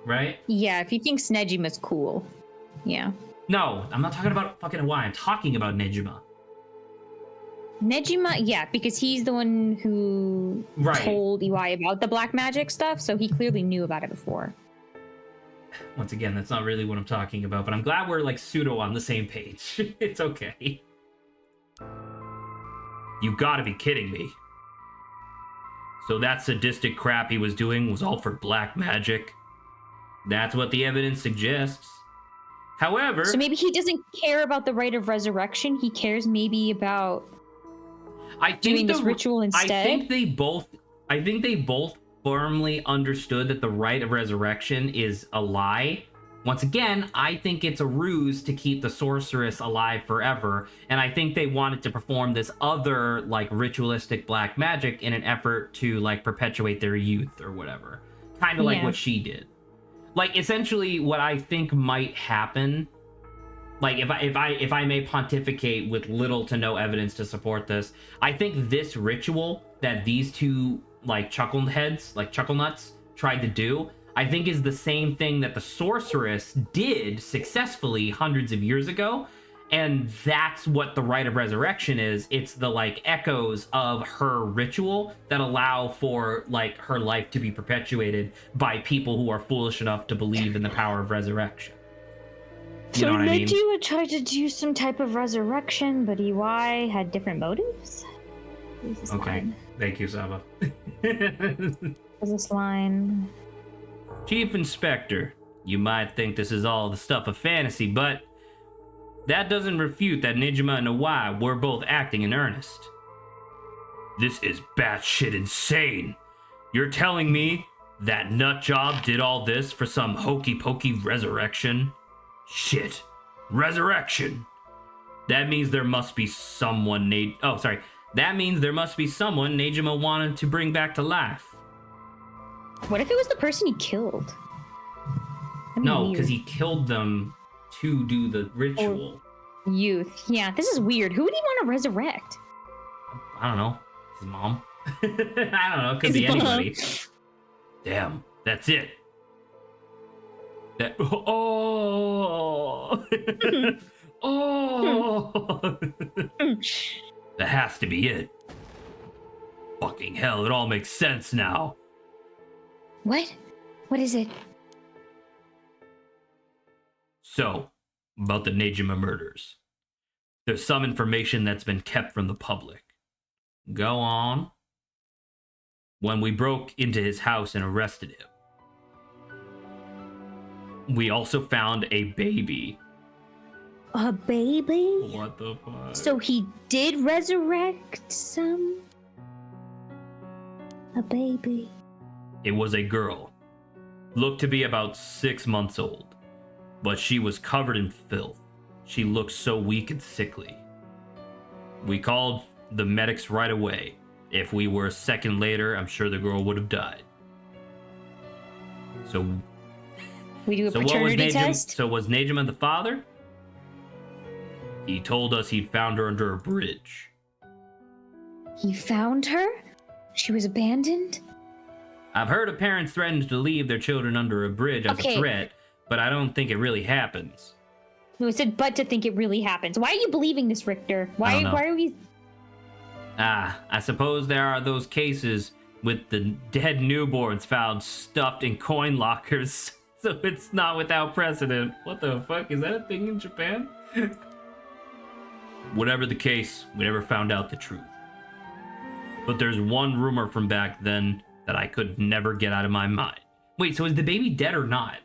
Right? Yeah, if he thinks Nejima's cool. Yeah. No, I'm not talking about fucking Hawaii. I'm talking about Nejima. Nejima, yeah, because he's the one who told Iwai about the black magic stuff, so he clearly knew about it before. Once again, that's not really what I'm talking about, but I'm glad we're like pseudo on the same page. It's okay. You gotta be kidding me. So that sadistic crap he was doing was all for black magic? That's what the evidence suggests. However... So maybe he doesn't care about the rite of resurrection. He cares maybe about doing this ritual instead. I think they both firmly understood that the rite of resurrection is a lie. Once again, I think it's a ruse to keep the sorceress alive forever. And I think they wanted to perform this other, like, ritualistic black magic in an effort to, like, perpetuate their youth or whatever. Kind of like what she did. Like, essentially, what I think might happen, like, if I may pontificate with little to no evidence to support this, I think this ritual that these two, like, chucklenuts tried to do, I think is the same thing that the sorceress did successfully hundreds of years ago. And that's what the rite of resurrection is. It's the, like, echoes of her ritual that allow for, like, her life to be perpetuated by people who are foolish enough to believe in the power of resurrection. You know what I mean? So Nejima tried to do some type of resurrection, but Iwai had different motives? Okay. Line? Thank you, Saba. What's this line? Chief Inspector, you might think this is all the stuff of fantasy, but that doesn't refute that Nejima and Iwai were both acting in earnest. This is batshit insane. You're telling me that nutjob did all this for some hokey-pokey resurrection? Shit. Resurrection. That means there must be someone That means there must be someone Nejima wanted to bring back to life. What if it was the person he killed? No, because he killed them to do the ritual. Youth. Yeah, this is weird. Who would he want to resurrect? I don't know. His mom? I don't know. It could be anybody. Damn, that's it. That. Oh. Oh. That has to be it. Fucking hell, it all makes sense now. What? What is it? So, about the Nejima murders. There's some information that's been kept from the public. Go on. When we broke into his house and arrested him, we also found a baby. A baby? What the fuck? So he did resurrect a baby. It was a girl. Looked to be about 6 months old, but she was covered in filth. She looked so weak and sickly. We called the medics right away. If we were a second later, I'm sure the girl would have died. So We do a paternity test? So was Nejima the father? He told us he'd found her under a bridge. He found her? She was abandoned? I've heard of parents threatened to leave their children under a bridge as a threat, but I don't think it really happens. No, it said but to think it really happens. Why are you believing this, Richter? Why are we... I suppose there are those cases with the dead newborns found stuffed in coin lockers, so it's not without precedent. What the fuck? Is that a thing in Japan? Whatever the case, we never found out the truth. But there's one rumor from back then that I could never get out of my mind. Wait, so is the baby dead or not?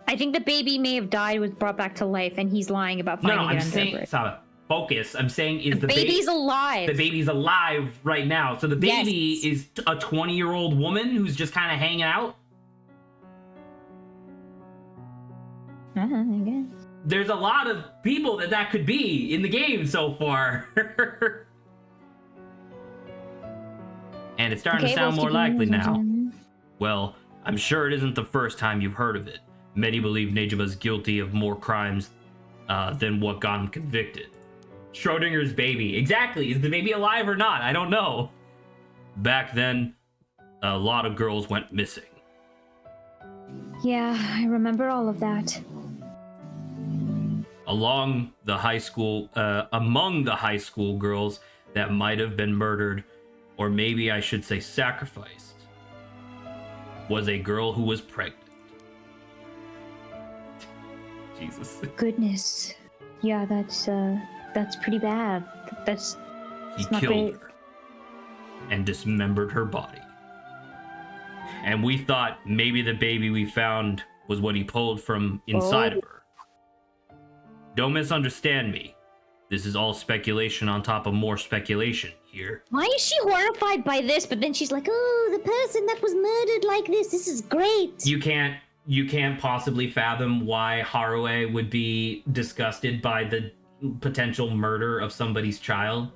I think the baby may have died, was brought back to life, and he's lying about finding it under a bridge. Saba, focus. I'm saying is the baby's alive. The baby's alive right now. So the baby is a 20-year-old woman who's just kind of hanging out? I guess. There's a lot of people that could be in the game so far. And it's starting to sound more likely now. Well, I'm sure it isn't the first time you've heard of it. Many believe Nejima's guilty of more crimes than what got him convicted. Schrodinger's baby. Exactly. Is the baby alive or not? I don't know. Back then, a lot of girls went missing. Yeah, I remember all of that. Among the high school girls that might have been murdered, or maybe I should say sacrificed, was a girl who was pregnant. Jesus. Goodness. Yeah, that's pretty bad. He killed her and dismembered her body. And we thought maybe the baby we found was what he pulled from inside of her. Don't misunderstand me. This is all speculation on top of more speculation here. Why is she horrified by this, but then she's like, oh, the person that was murdered like this is great. You can't possibly fathom why Haruo would be disgusted by the potential murder of somebody's child.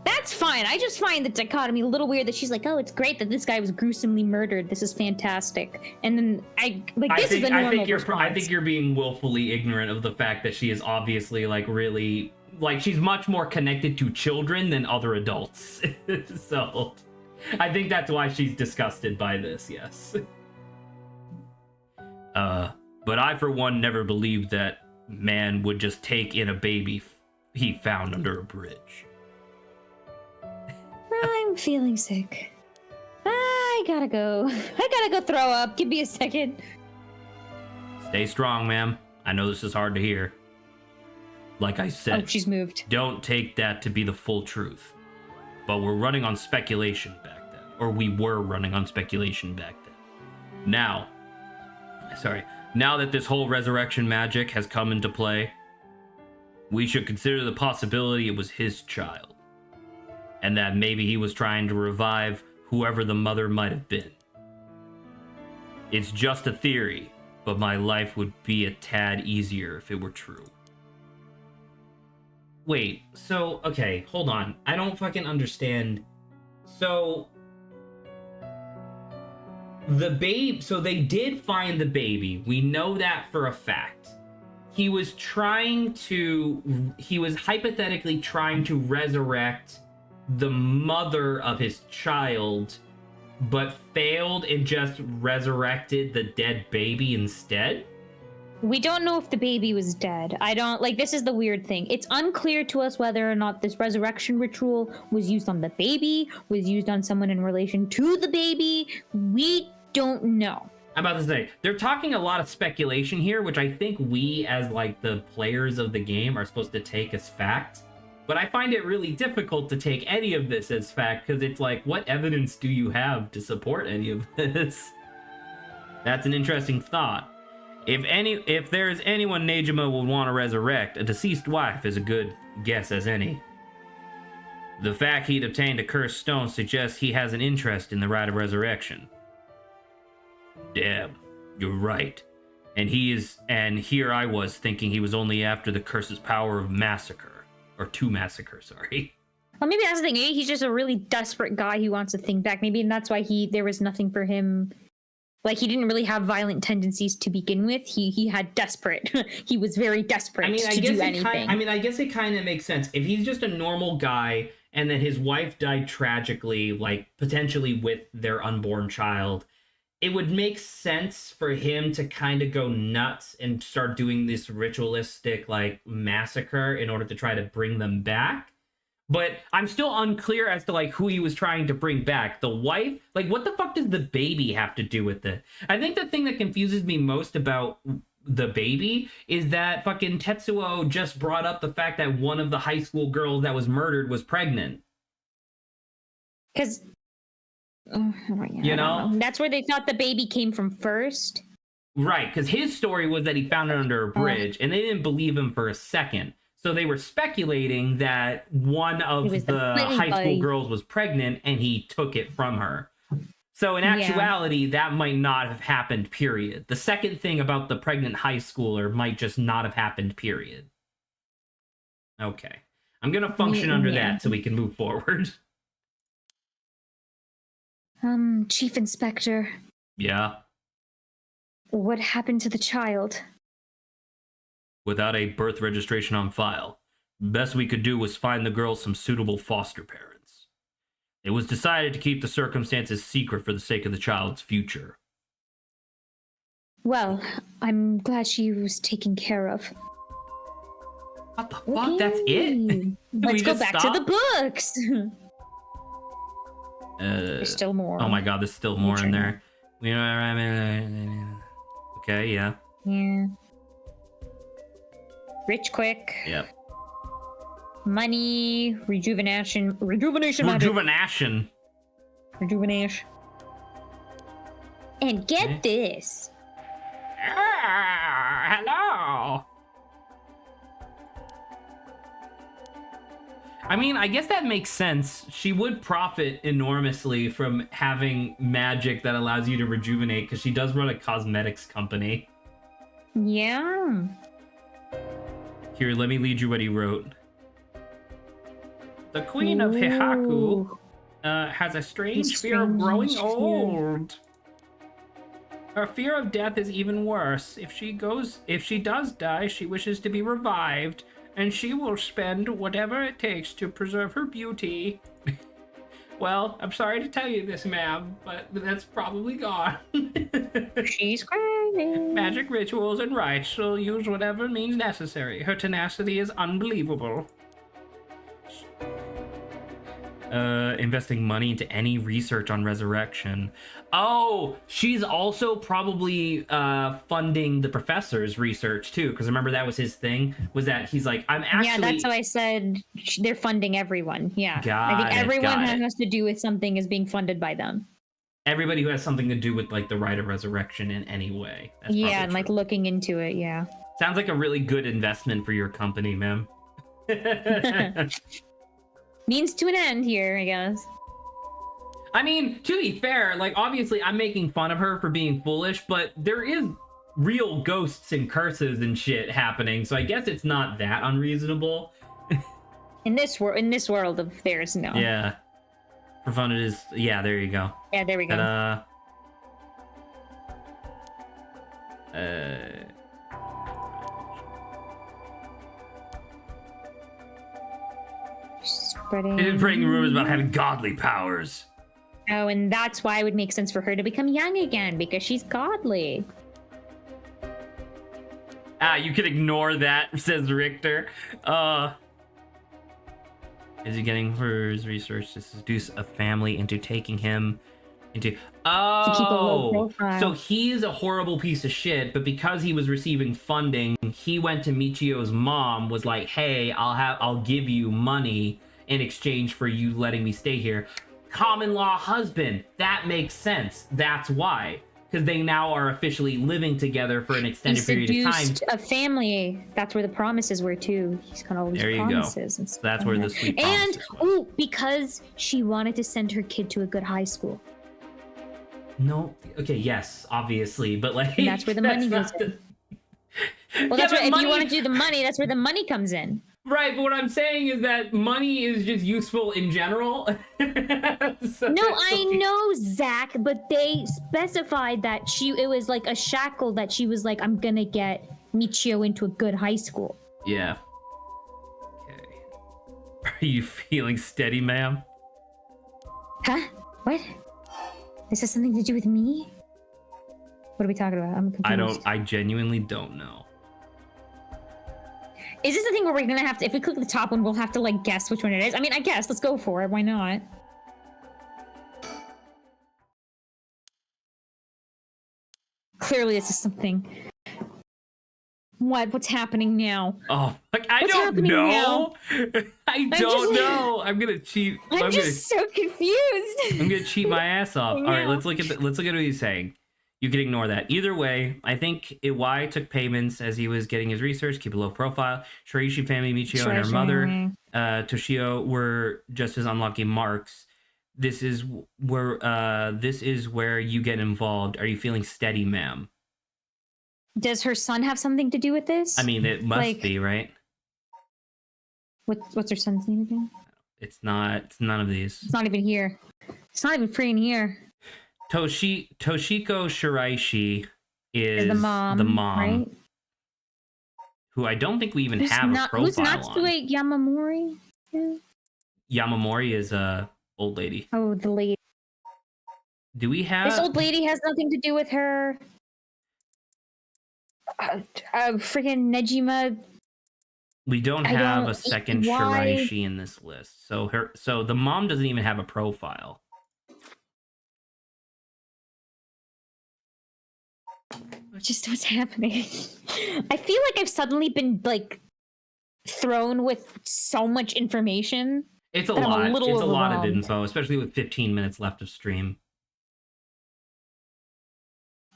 That's fine. I just find the dichotomy a little weird that she's like, oh, it's great that this guy was gruesomely murdered. This is fantastic. And then this is a normal response. I think you're being willfully ignorant of the fact that she is obviously really she's much more connected to children than other adults. So I think that's why she's disgusted by this, yes. But I, for one, never believed that man would just take in a baby he found under a bridge. I'm feeling sick. I gotta go throw up. Give me a second. Stay strong, ma'am. I know this is hard to hear. Like I said, oh, she's moved. Don't take that to be the full truth. But we're running on speculation back then. Or we were running on speculation back then. Now that this whole resurrection magic has come into play, we should consider the possibility it was his child. And that maybe he was trying to revive whoever the mother might have been. It's just a theory, but my life would be a tad easier if it were true. wait, so, okay, hold on. I don't fucking understand. So, so they did find the baby. We know that for a fact. He was hypothetically trying to resurrect the mother of his child, but failed and just resurrected the dead baby instead? We don't know if the baby was dead. This is the weird thing. It's unclear to us whether or not this resurrection ritual was used on the baby, was used on someone in relation to the baby. We don't know. I'm about to say, they're talking a lot of speculation here, which I think we, as like the players of the game, are supposed to take as fact. But I find it really difficult to take any of this as fact, because it's like, what evidence do you have to support any of this? That's an interesting thought. If there's anyone Nejima would want to resurrect, a deceased wife is a good guess as any. The fact he'd obtained a cursed stone suggests he has an interest in the rite of resurrection. Damn, you're right. And here I was thinking he was only after the curse's power of massacre. Or to massacre, sorry. Well, maybe that's the thing. Maybe he's just a really desperate guy who wants a thing back. Maybe that's why there was nothing for him. Like, he didn't really have violent tendencies to begin with. He had desperate. He was very desperate to do anything. I guess it kind of makes sense. If he's just a normal guy and then his wife died tragically, like potentially with their unborn child, it would make sense for him to kind of go nuts and start doing this ritualistic like massacre in order to try to bring them back. But I'm still unclear as to like who he was trying to bring back. The wife? Like, what the fuck does the baby have to do with it? I think the thing that confuses me most about the baby is that fucking Tetsuo just brought up the fact that one of the high school girls that was murdered was pregnant. Because, you know, that's where they thought the baby came from first. Right, because his story was that he found it under a bridge, and they didn't believe him for a second. So they were speculating that one of the high school girls was pregnant and he took it from her. So in actuality, that might not have happened, period. The second thing about the pregnant high schooler might just not have happened, period. Okay. I'm going to function under that so we can move forward. Chief Inspector. Yeah? What happened to the child? Without a birth registration on file, best we could do was find the girl some suitable foster parents. It was decided to keep the circumstances secret for the sake of the child's future. Well, I'm glad she was taken care of. What the fuck? Okay. That's it? Let's go back to the books. There's still more. Oh my god, there's still more in there. Okay, yeah. Yeah. Rich quick. Yep. Money, rejuvenation magic. Rejuvenation. And get this. Hello. I mean, I guess that makes sense. She would profit enormously from having magic that allows you to rejuvenate, because she does run a cosmetics company. Yeah. Here, let me read you what he wrote. The Queen of Heihaku has a strange fear of growing old. Her fear of death is even worse. If she does die, she wishes to be revived, and she will spend whatever it takes to preserve her beauty. Well, I'm sorry to tell you this, ma'am, but that's probably gone. She's crazy. Magic rituals and rites, she'll use whatever means necessary. Her tenacity is unbelievable. Investing money into any research on resurrection. Oh, she's also probably funding the professor's research too, because remember that was his thing, was that he's like, I'm actually... Yeah, that's how I said they're funding everyone. Yeah. I think everyone that has to do with something is being funded by them. Everybody who has something to do with like the rite of resurrection in any way. That's and like looking into it, yeah. Sounds like a really good investment for your company, ma'am. Means to an end here, I guess. I mean, to be fair, like, obviously I'm making fun of her for being foolish, but there is real ghosts and curses and shit happening, so I guess it's not that unreasonable. In this world of theirs, no. Yeah. Profunded is... Yeah, there you go. Yeah, there we go. Ta-da. Spreading rumors about having godly powers. Oh, and that's why it would make sense for her to become young again, because she's godly. You can ignore that, says Richter. Is he getting for his research to seduce a family into taking him into... To keep a low profile. So he's a horrible piece of shit, but because he was receiving funding, he went to Michio's mom, was like, hey, I'll give you money in exchange for you letting me stay here. Common law husband. That makes sense. That's why. Because they now are officially living together for an extended period of time. A family. That's where the promises were too. He's got all these promises. And so that's where the sweet promises and because she wanted to send her kid to a good high school. No. Okay. Yes. Obviously, but like. And that's where the money goes in. Well, that's where, if you want to do the money, that's where the money comes in. Right, but what I'm saying is that money is just useful in general. No, I know, Zach, but they specified that it was like a shackle that she was like, I'm gonna get Michio into a good high school. Yeah. Okay. Are you feeling steady, ma'am? Huh? What? This has something to do with me? What are we talking about? I'm confused. I genuinely don't know. Is this the thing where we're gonna have to, if we click the top one, we'll have to like guess which one it is? I mean, I guess, let's go for it. Why not? Clearly this is something. What's happening now? Oh, like, I don't know. I don't know. I'm gonna cheat. I'm just so confused. I'm gonna cheat my ass off. All right, let's look at what he's saying. You can ignore that. Either way, I think Iwai took payments as he was getting his research, keep a low profile. Shiraishi family, Michio, and her mother, Toshio, were just as unlucky marks. This is where you get involved. Are you feeling steady, ma'am? Does her son have something to do with this? I mean, it must be, right? What's her son's name again? It's none of these. It's not even here. It's not even free in here. Toshiko Shiraishi is the mom, right? Who I don't think we even have a profile who's Natsue Yamamori? Yeah. Yamamori is a old lady. Oh, the lady. Do we have... This old lady has nothing to do with her. Freaking Nejima. We don't have a second Shiraishi in this list. So the mom doesn't even have a profile. Just what's happening? I feel like I've suddenly been like thrown with so much information. It's a lot. It's a lot of info, especially with 15 minutes left of stream.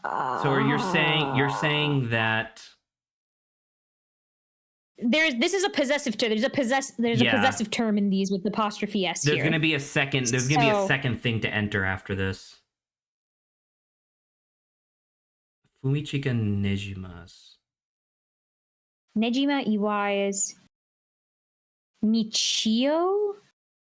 So you're saying that this is a possessive term. There's a possessive term in these with apostrophe s. There's going to be a second. There's going to be a second thing to enter after this. Fumichika Nejima's. Nejima Iwai's Michio?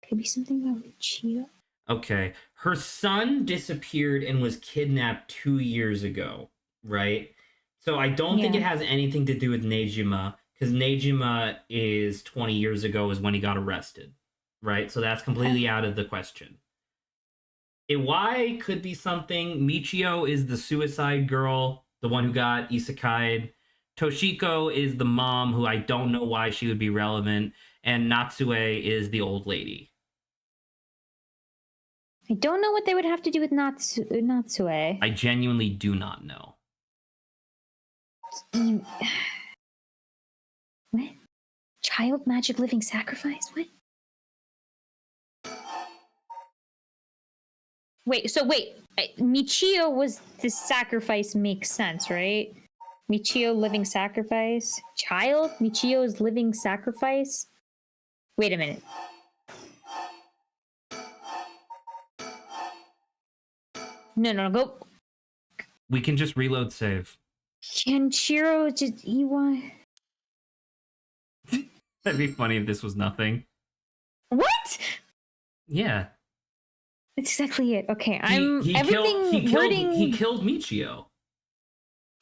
Could be something about Michio. Okay. Her son disappeared and was kidnapped 2 years ago, right? So I don't think it has anything to do with Nejima, because Nejima is 20 years ago is when he got arrested, right? So that's completely out of the question. Iwai could be something. Michio is the suicide girl, the one who got isekai'd. Toshiko is the mom, who I don't know why she would be relevant. And Natsue is the old lady. I don't know what they would have to do with Natsue. I genuinely do not know. What? Child magic living sacrifice? What? Wait, Michio was the sacrifice makes sense, right? Michio living sacrifice? Child? Michio's living sacrifice? Wait a minute. No, go. We can just reload save. Kenshiro just Iwai. That'd be funny if this was nothing. Yeah. That's exactly it. Okay, He killed Michio.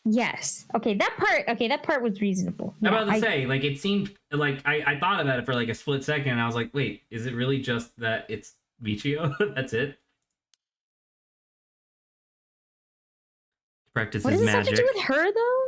Yes. Okay, that part was reasonable. I'm Yeah, about to say, like, it seemed like I thought about it for like a split second, and I was like, wait, is it really just that it's Michio? That's it. Practices what does this magic. have to do with her, though?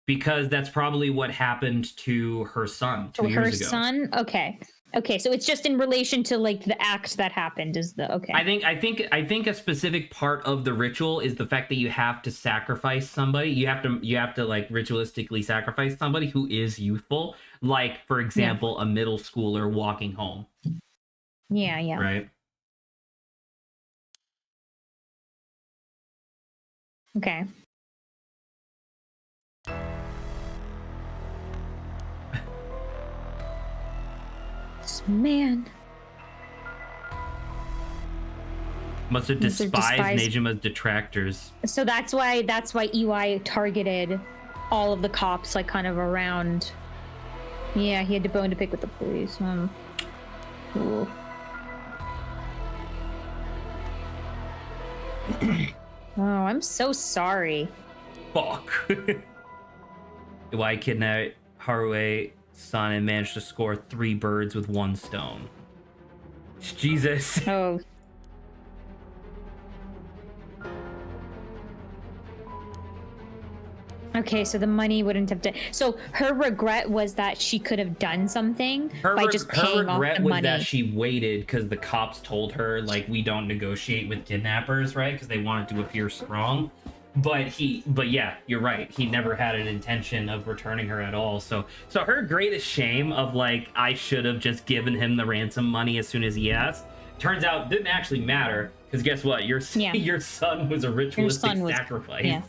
Because that's probably what happened to her son 2 years ago. Her son? Okay. Okay, so it's just in relation to like the act that happened is the okay. I think a specific part of the ritual is the fact that you have to sacrifice somebody. You have to like ritualistically sacrifice somebody who is youthful, like for example, a middle schooler walking home. Yeah, yeah. Right? Okay. Man. Must have despised Nejima's detractors. So that's why EY targeted all of the cops like kind of around. Yeah, he had a bone to pick with the police. Cool. Oh, I'm so sorry. Fuck. EY kidnapped Harue's son and managed to score 3 birds with 1 stone. Jesus. Oh. Okay, so the money wouldn't have done. So her regret was that she could have done something by just paying off the money. Her regret was that she waited because the cops told her, like, we don't negotiate with kidnappers, right? Because they wanted to appear strong. But yeah, you're right. He never had an intention of returning her at all. So her greatest shame of like, I should have just given him the ransom money as soon as he asked, turns out didn't actually matter. Because guess what? Your son was a ritualistic sacrifice. Yeah.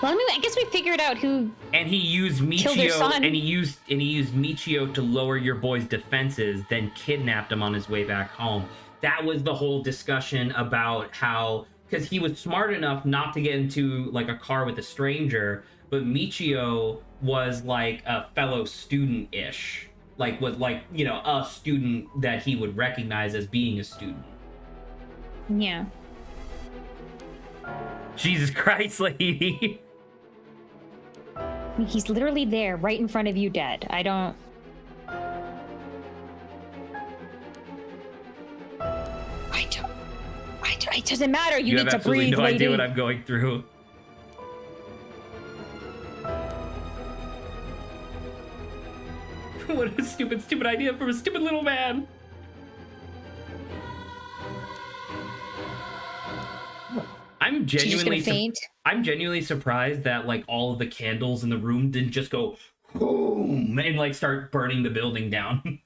Well, I mean, I guess we figured out who. And he used Michio, and he used Michio to lower your boy's defenses, then kidnapped him on his way back home. That was the whole discussion about how, because he was smart enough not to get into like a car with a stranger, but Michio was like a fellow student-ish, like was like, you know, a student that he would recognize as being a student. Yeah. Jesus Christ, lady. He's literally there, right in front of you, dead. I don't. It doesn't matter. You need to breathe, no lady. idea what I'm going through. What a stupid idea from a stupid little man. I'm genuinely surprised that like all of the candles in the room didn't just go boom and like start burning the building down. It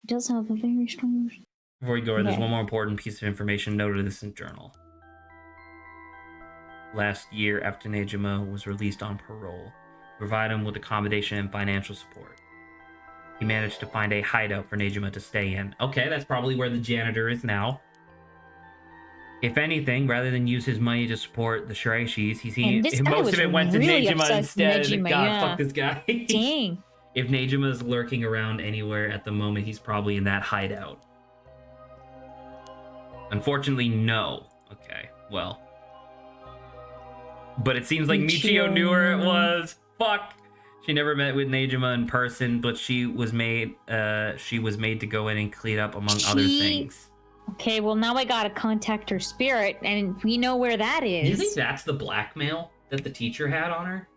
does have a very strong. Before we go, there's one more important piece of information noted in this journal. Last year, after Nejima was released on parole, to provide him with accommodation and financial support, he managed to find a hideout for Nejima to stay in. Okay, that's probably where the janitor is now. If anything, rather than use his money to support the Shiraishis, most of it went to Nejima instead. Fuck this guy. Dang. If Nejima's lurking around anywhere at the moment, he's probably in that hideout. Unfortunately, no. Okay, well. But it seems like Michio knew where it was. Fuck. She never met with Nejima in person, but she was made to go in and clean up among other things. Okay, well now I gotta contact her spirit, and we know where that is. Do you think that's the blackmail that the teacher had on her?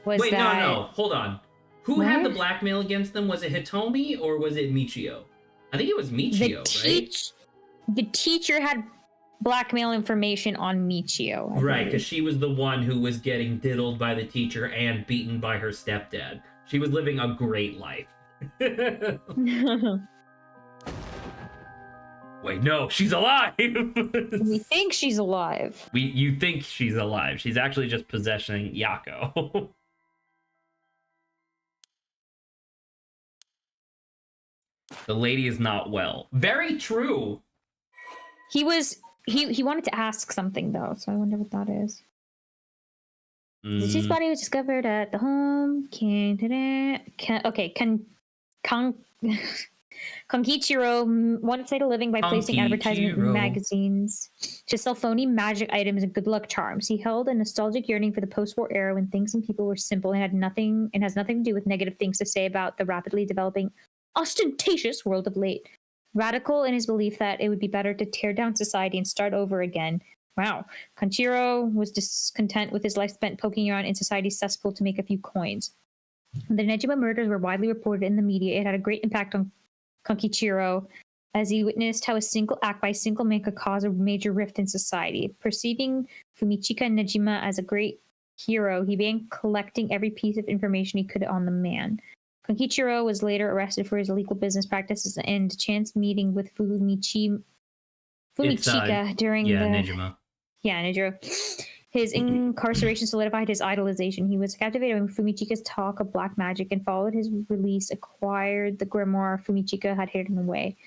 Wait, no, hold on. Who had the blackmail against them? Was it Hitomi or was it Michio? I think it was Michio, right? The teacher had blackmail information on Michio. Right, because she was the one who was getting diddled by the teacher and beaten by her stepdad. She was living a great life. Wait, no, she's alive! We think she's alive. You think she's alive. She's actually just possessing Yako. The lady is not well. Very true. He was He wanted to ask something though, so I wonder what that is. Deceased body was discovered at the home. Konkichiro wanted to make a living by placing advertisement in magazines to sell phony magic items and good luck charms. He held a nostalgic yearning for the post-war era when things and people were simple and has nothing to do with negative things to say about the rapidly developing, ostentatious world of late. Radical in his belief that it would be better to tear down society and start over again. Wow. Konchiro was discontent with his life spent poking around in society's cesspool to make a few coins. When the Nejima murders were widely reported in the media, it had a great impact on Konkichiro as he witnessed how a single act by a single man could cause a major rift in society. Perceiving Fumichika Nejima as a great hero, he began collecting every piece of information he could on the man. Konkichiro was later arrested for his illegal business practices and a chance meeting with Fumichika during Nejima. Yeah, Nejiro. His incarceration solidified his idolization. He was captivated by Fumichika's talk of black magic and followed his release, acquired the grimoire Fumichika had hidden away.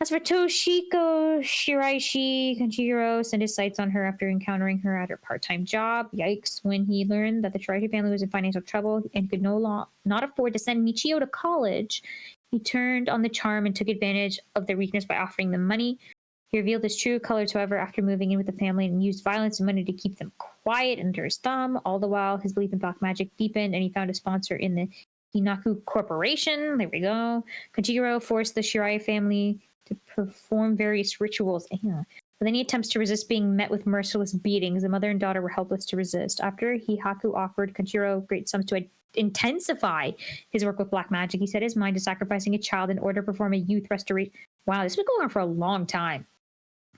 As for Toshiko Shiraishi, Konjiro sent his sights on her after encountering her at her part-time job. Yikes. When he learned that the Shiraishi family was in financial trouble and could not afford to send Michio to college, he turned on the charm and took advantage of their weakness by offering them money. He revealed his true colors, however, after moving in with the family and used violence and money to keep them quiet under his thumb. All the while, his belief in black magic deepened, and he found a sponsor in the Hinaku Corporation. There we go. Konjiro forced the Shirai family to perform various rituals. With any attempts to resist being met with merciless beatings, the mother and daughter were helpless to resist. After Hihaku offered Konjiro great sums to intensify his work with black magic, he set his mind to sacrificing a child in order to perform a youth restoration. Wow, this has been going on for a long time.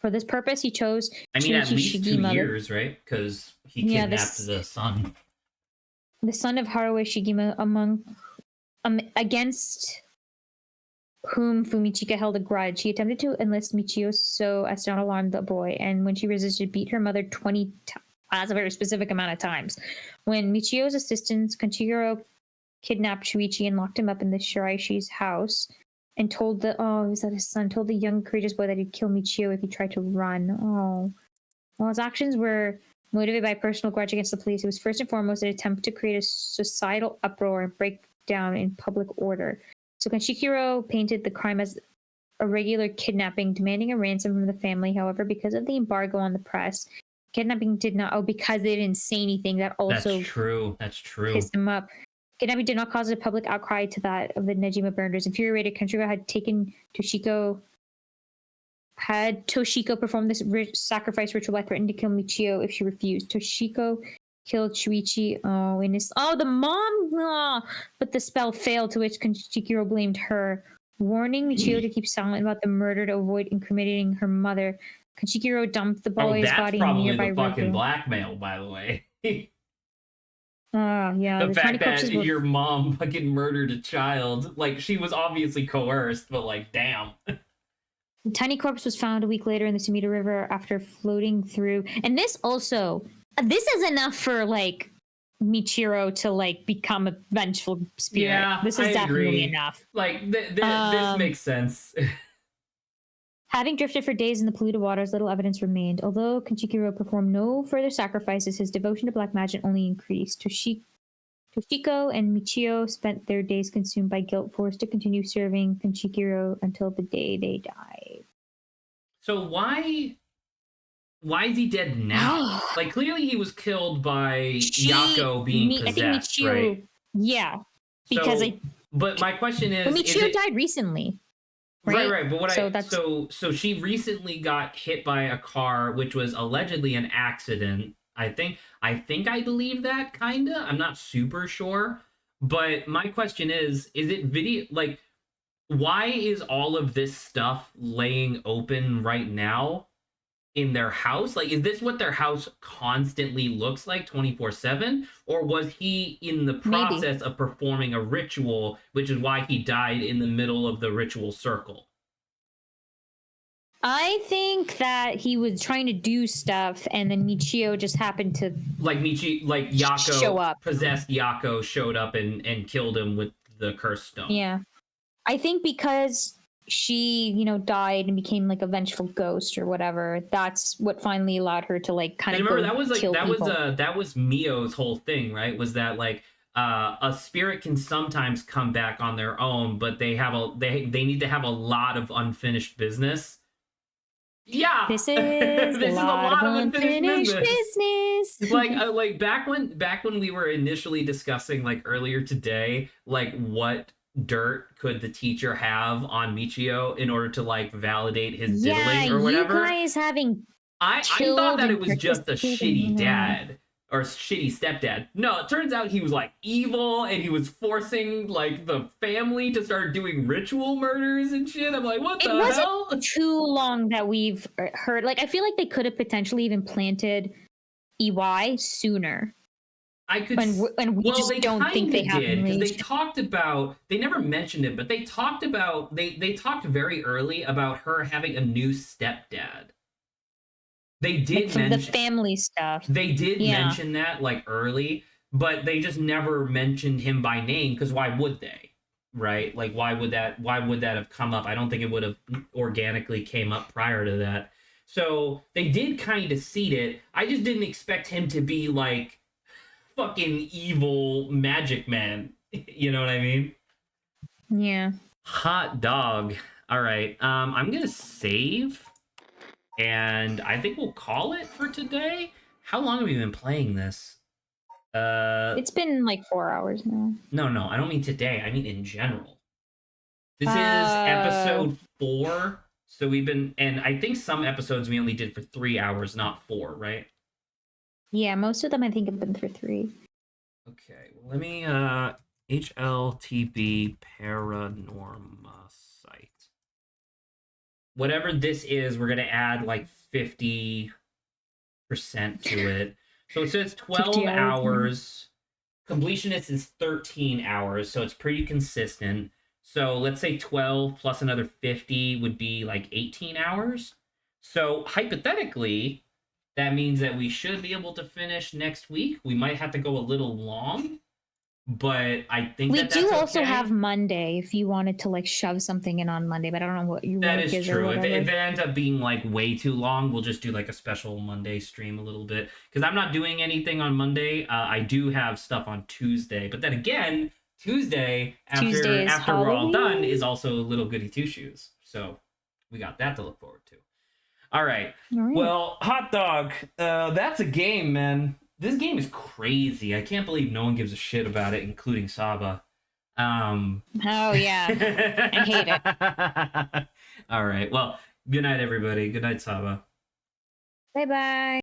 For this purpose, he chose. At least 2 years, right? Because he kidnapped the son. The son of Haruo Shigima, against whom Fumichika held a grudge. He attempted to enlist Michio so as to not alarm the boy, and when she resisted, beat her mother 20 times. That's a very specific amount of times. When Michio's assistants, Konchiro, kidnapped Shuichi and locked him up in the Shiraishi's house. And told his son told the young courageous boy that he'd kill Michio if he tried to run. Oh. While his actions were motivated by personal grudge against the police, it was first and foremost an attempt to create a societal uproar and break down in public order. So Konshikiro painted the crime as a regular kidnapping, demanding a ransom from the family. However, because of the embargo on the press, kidnapping did not... because they didn't say anything, that also... That's true. Pissed him up. Kidnapping did not cause a public outcry to that of the Nejima burners. Infuriated, Konjiro had Toshiko perform this sacrifice ritual by threatening to kill Michio if she refused. Toshiko killed Shuichi. The mom! Oh, but the spell failed, to which Konjiro blamed her. Warning Michio to keep silent about the murder to avoid incriminating her mother, Konjiro dumped the boy's body in a nearby river. That's probably the fucking blackmail, by the way. Yeah. The fact that your mom fucking murdered a child, like, she was obviously coerced, but like, damn. The tiny corpse was found a week later in the Sumida River after floating through. And this is enough for like Michiro to like become a vengeful spirit. Yeah, this is definitely enough. Like this makes sense. Having drifted for days in the polluted waters, little evidence remained. Although Konjiro performed no further sacrifices, his devotion to black magic only increased. Toshiko and Michio spent their days consumed by guilt, forced to continue serving Konjiro until the day they died. So why is he dead now? Like, clearly he was killed by Yako being possessed, I think Michio, right? Yeah, because but my question is... Well, Michio died recently. Right. But so she recently got hit by a car, which was allegedly an accident. I think I believe that, kinda. I'm not super sure. But my question is it video, like, why is all of this stuff laying open right now in their house? Like, is this what their house constantly looks like 24/7? Or was he in the process of performing a ritual, which is why he died in the middle of the ritual circle? I think that he was trying to do stuff, and then Michio just happened to Yako show up. Possessed Yako showed up and killed him with the cursed stone. Yeah, I think because she, died and became like a vengeful ghost or whatever. That's what finally allowed her to like kind And of remember, go that was like kill people. that was Mio's whole thing, right? Was that like a spirit can sometimes come back on their own, but they need to have a lot of unfinished business. Yeah, This is this a is a lot of lot of unfinished unfinished business. business. Like back when we were initially discussing like earlier today, like what dirt could the teacher have on Michio in order to like validate his Yeah, diddling or you whatever. guys having I thought killed that it and was just a participated in shitty that. dad or shitty stepdad. No, it turns out he was like evil and he was forcing like the family to start doing ritual murders and shit. I'm like, what It the wasn't hell? too long that we've heard. Like, I feel like they could have potentially even planted EY sooner. I could. And we Well, just they don't think kind they of have did because they reached. talked about. They never mentioned it, but they talked about. They talked very early about her having a new stepdad. They Like, did from the mention. family stuff. They did Yeah. mention that like early, but they just never mentioned him by name because why would they? Right? Like why would that have come up? I don't think it would have organically came up prior to that. So they did kind of seed it. I just didn't expect him to be like fucking evil magic man. You know what I mean? Yeah. Hot dog. All right. I'm gonna save, and I think we'll call it for today. How long have we been playing this? It's been like 4 hours now. No, I don't mean today. I mean in general. This is Uh, episode 4. So we've been, and I think some episodes we only did for 3 hours, not 4, right? yeah, most of them I think have been for 3. Okay. Well, let me HLTB Paranorma site. Whatever this is, we're gonna add like 50% to it. So it says 50 12 hours. hours. Completionist is 13 hours, so it's pretty consistent. So let's say 12 plus another 50 would be like 18 hours. So hypothetically, that means that we should be able to finish next week. We might have to go a little long, but I think We that that's do also okay. have Monday if you wanted to like shove something in on Monday, but I don't know what your That work is is or true. If whatever. it ends up being like way too long, we'll just do like a special Monday stream a little bit. Because I'm not doing anything on Monday. I do have stuff on Tuesday, but then again, Tuesday Tuesday is after we're all done Halloween? is also Little Goody Two Shoes. So we got that to look forward to. All right. All right. Well, hot dog. That's a game, man. This game is crazy. I can't believe no one gives a shit about it, including Saba. Oh yeah. I hate it. All right. Well, good night, everybody. Good night, Saba. Bye bye.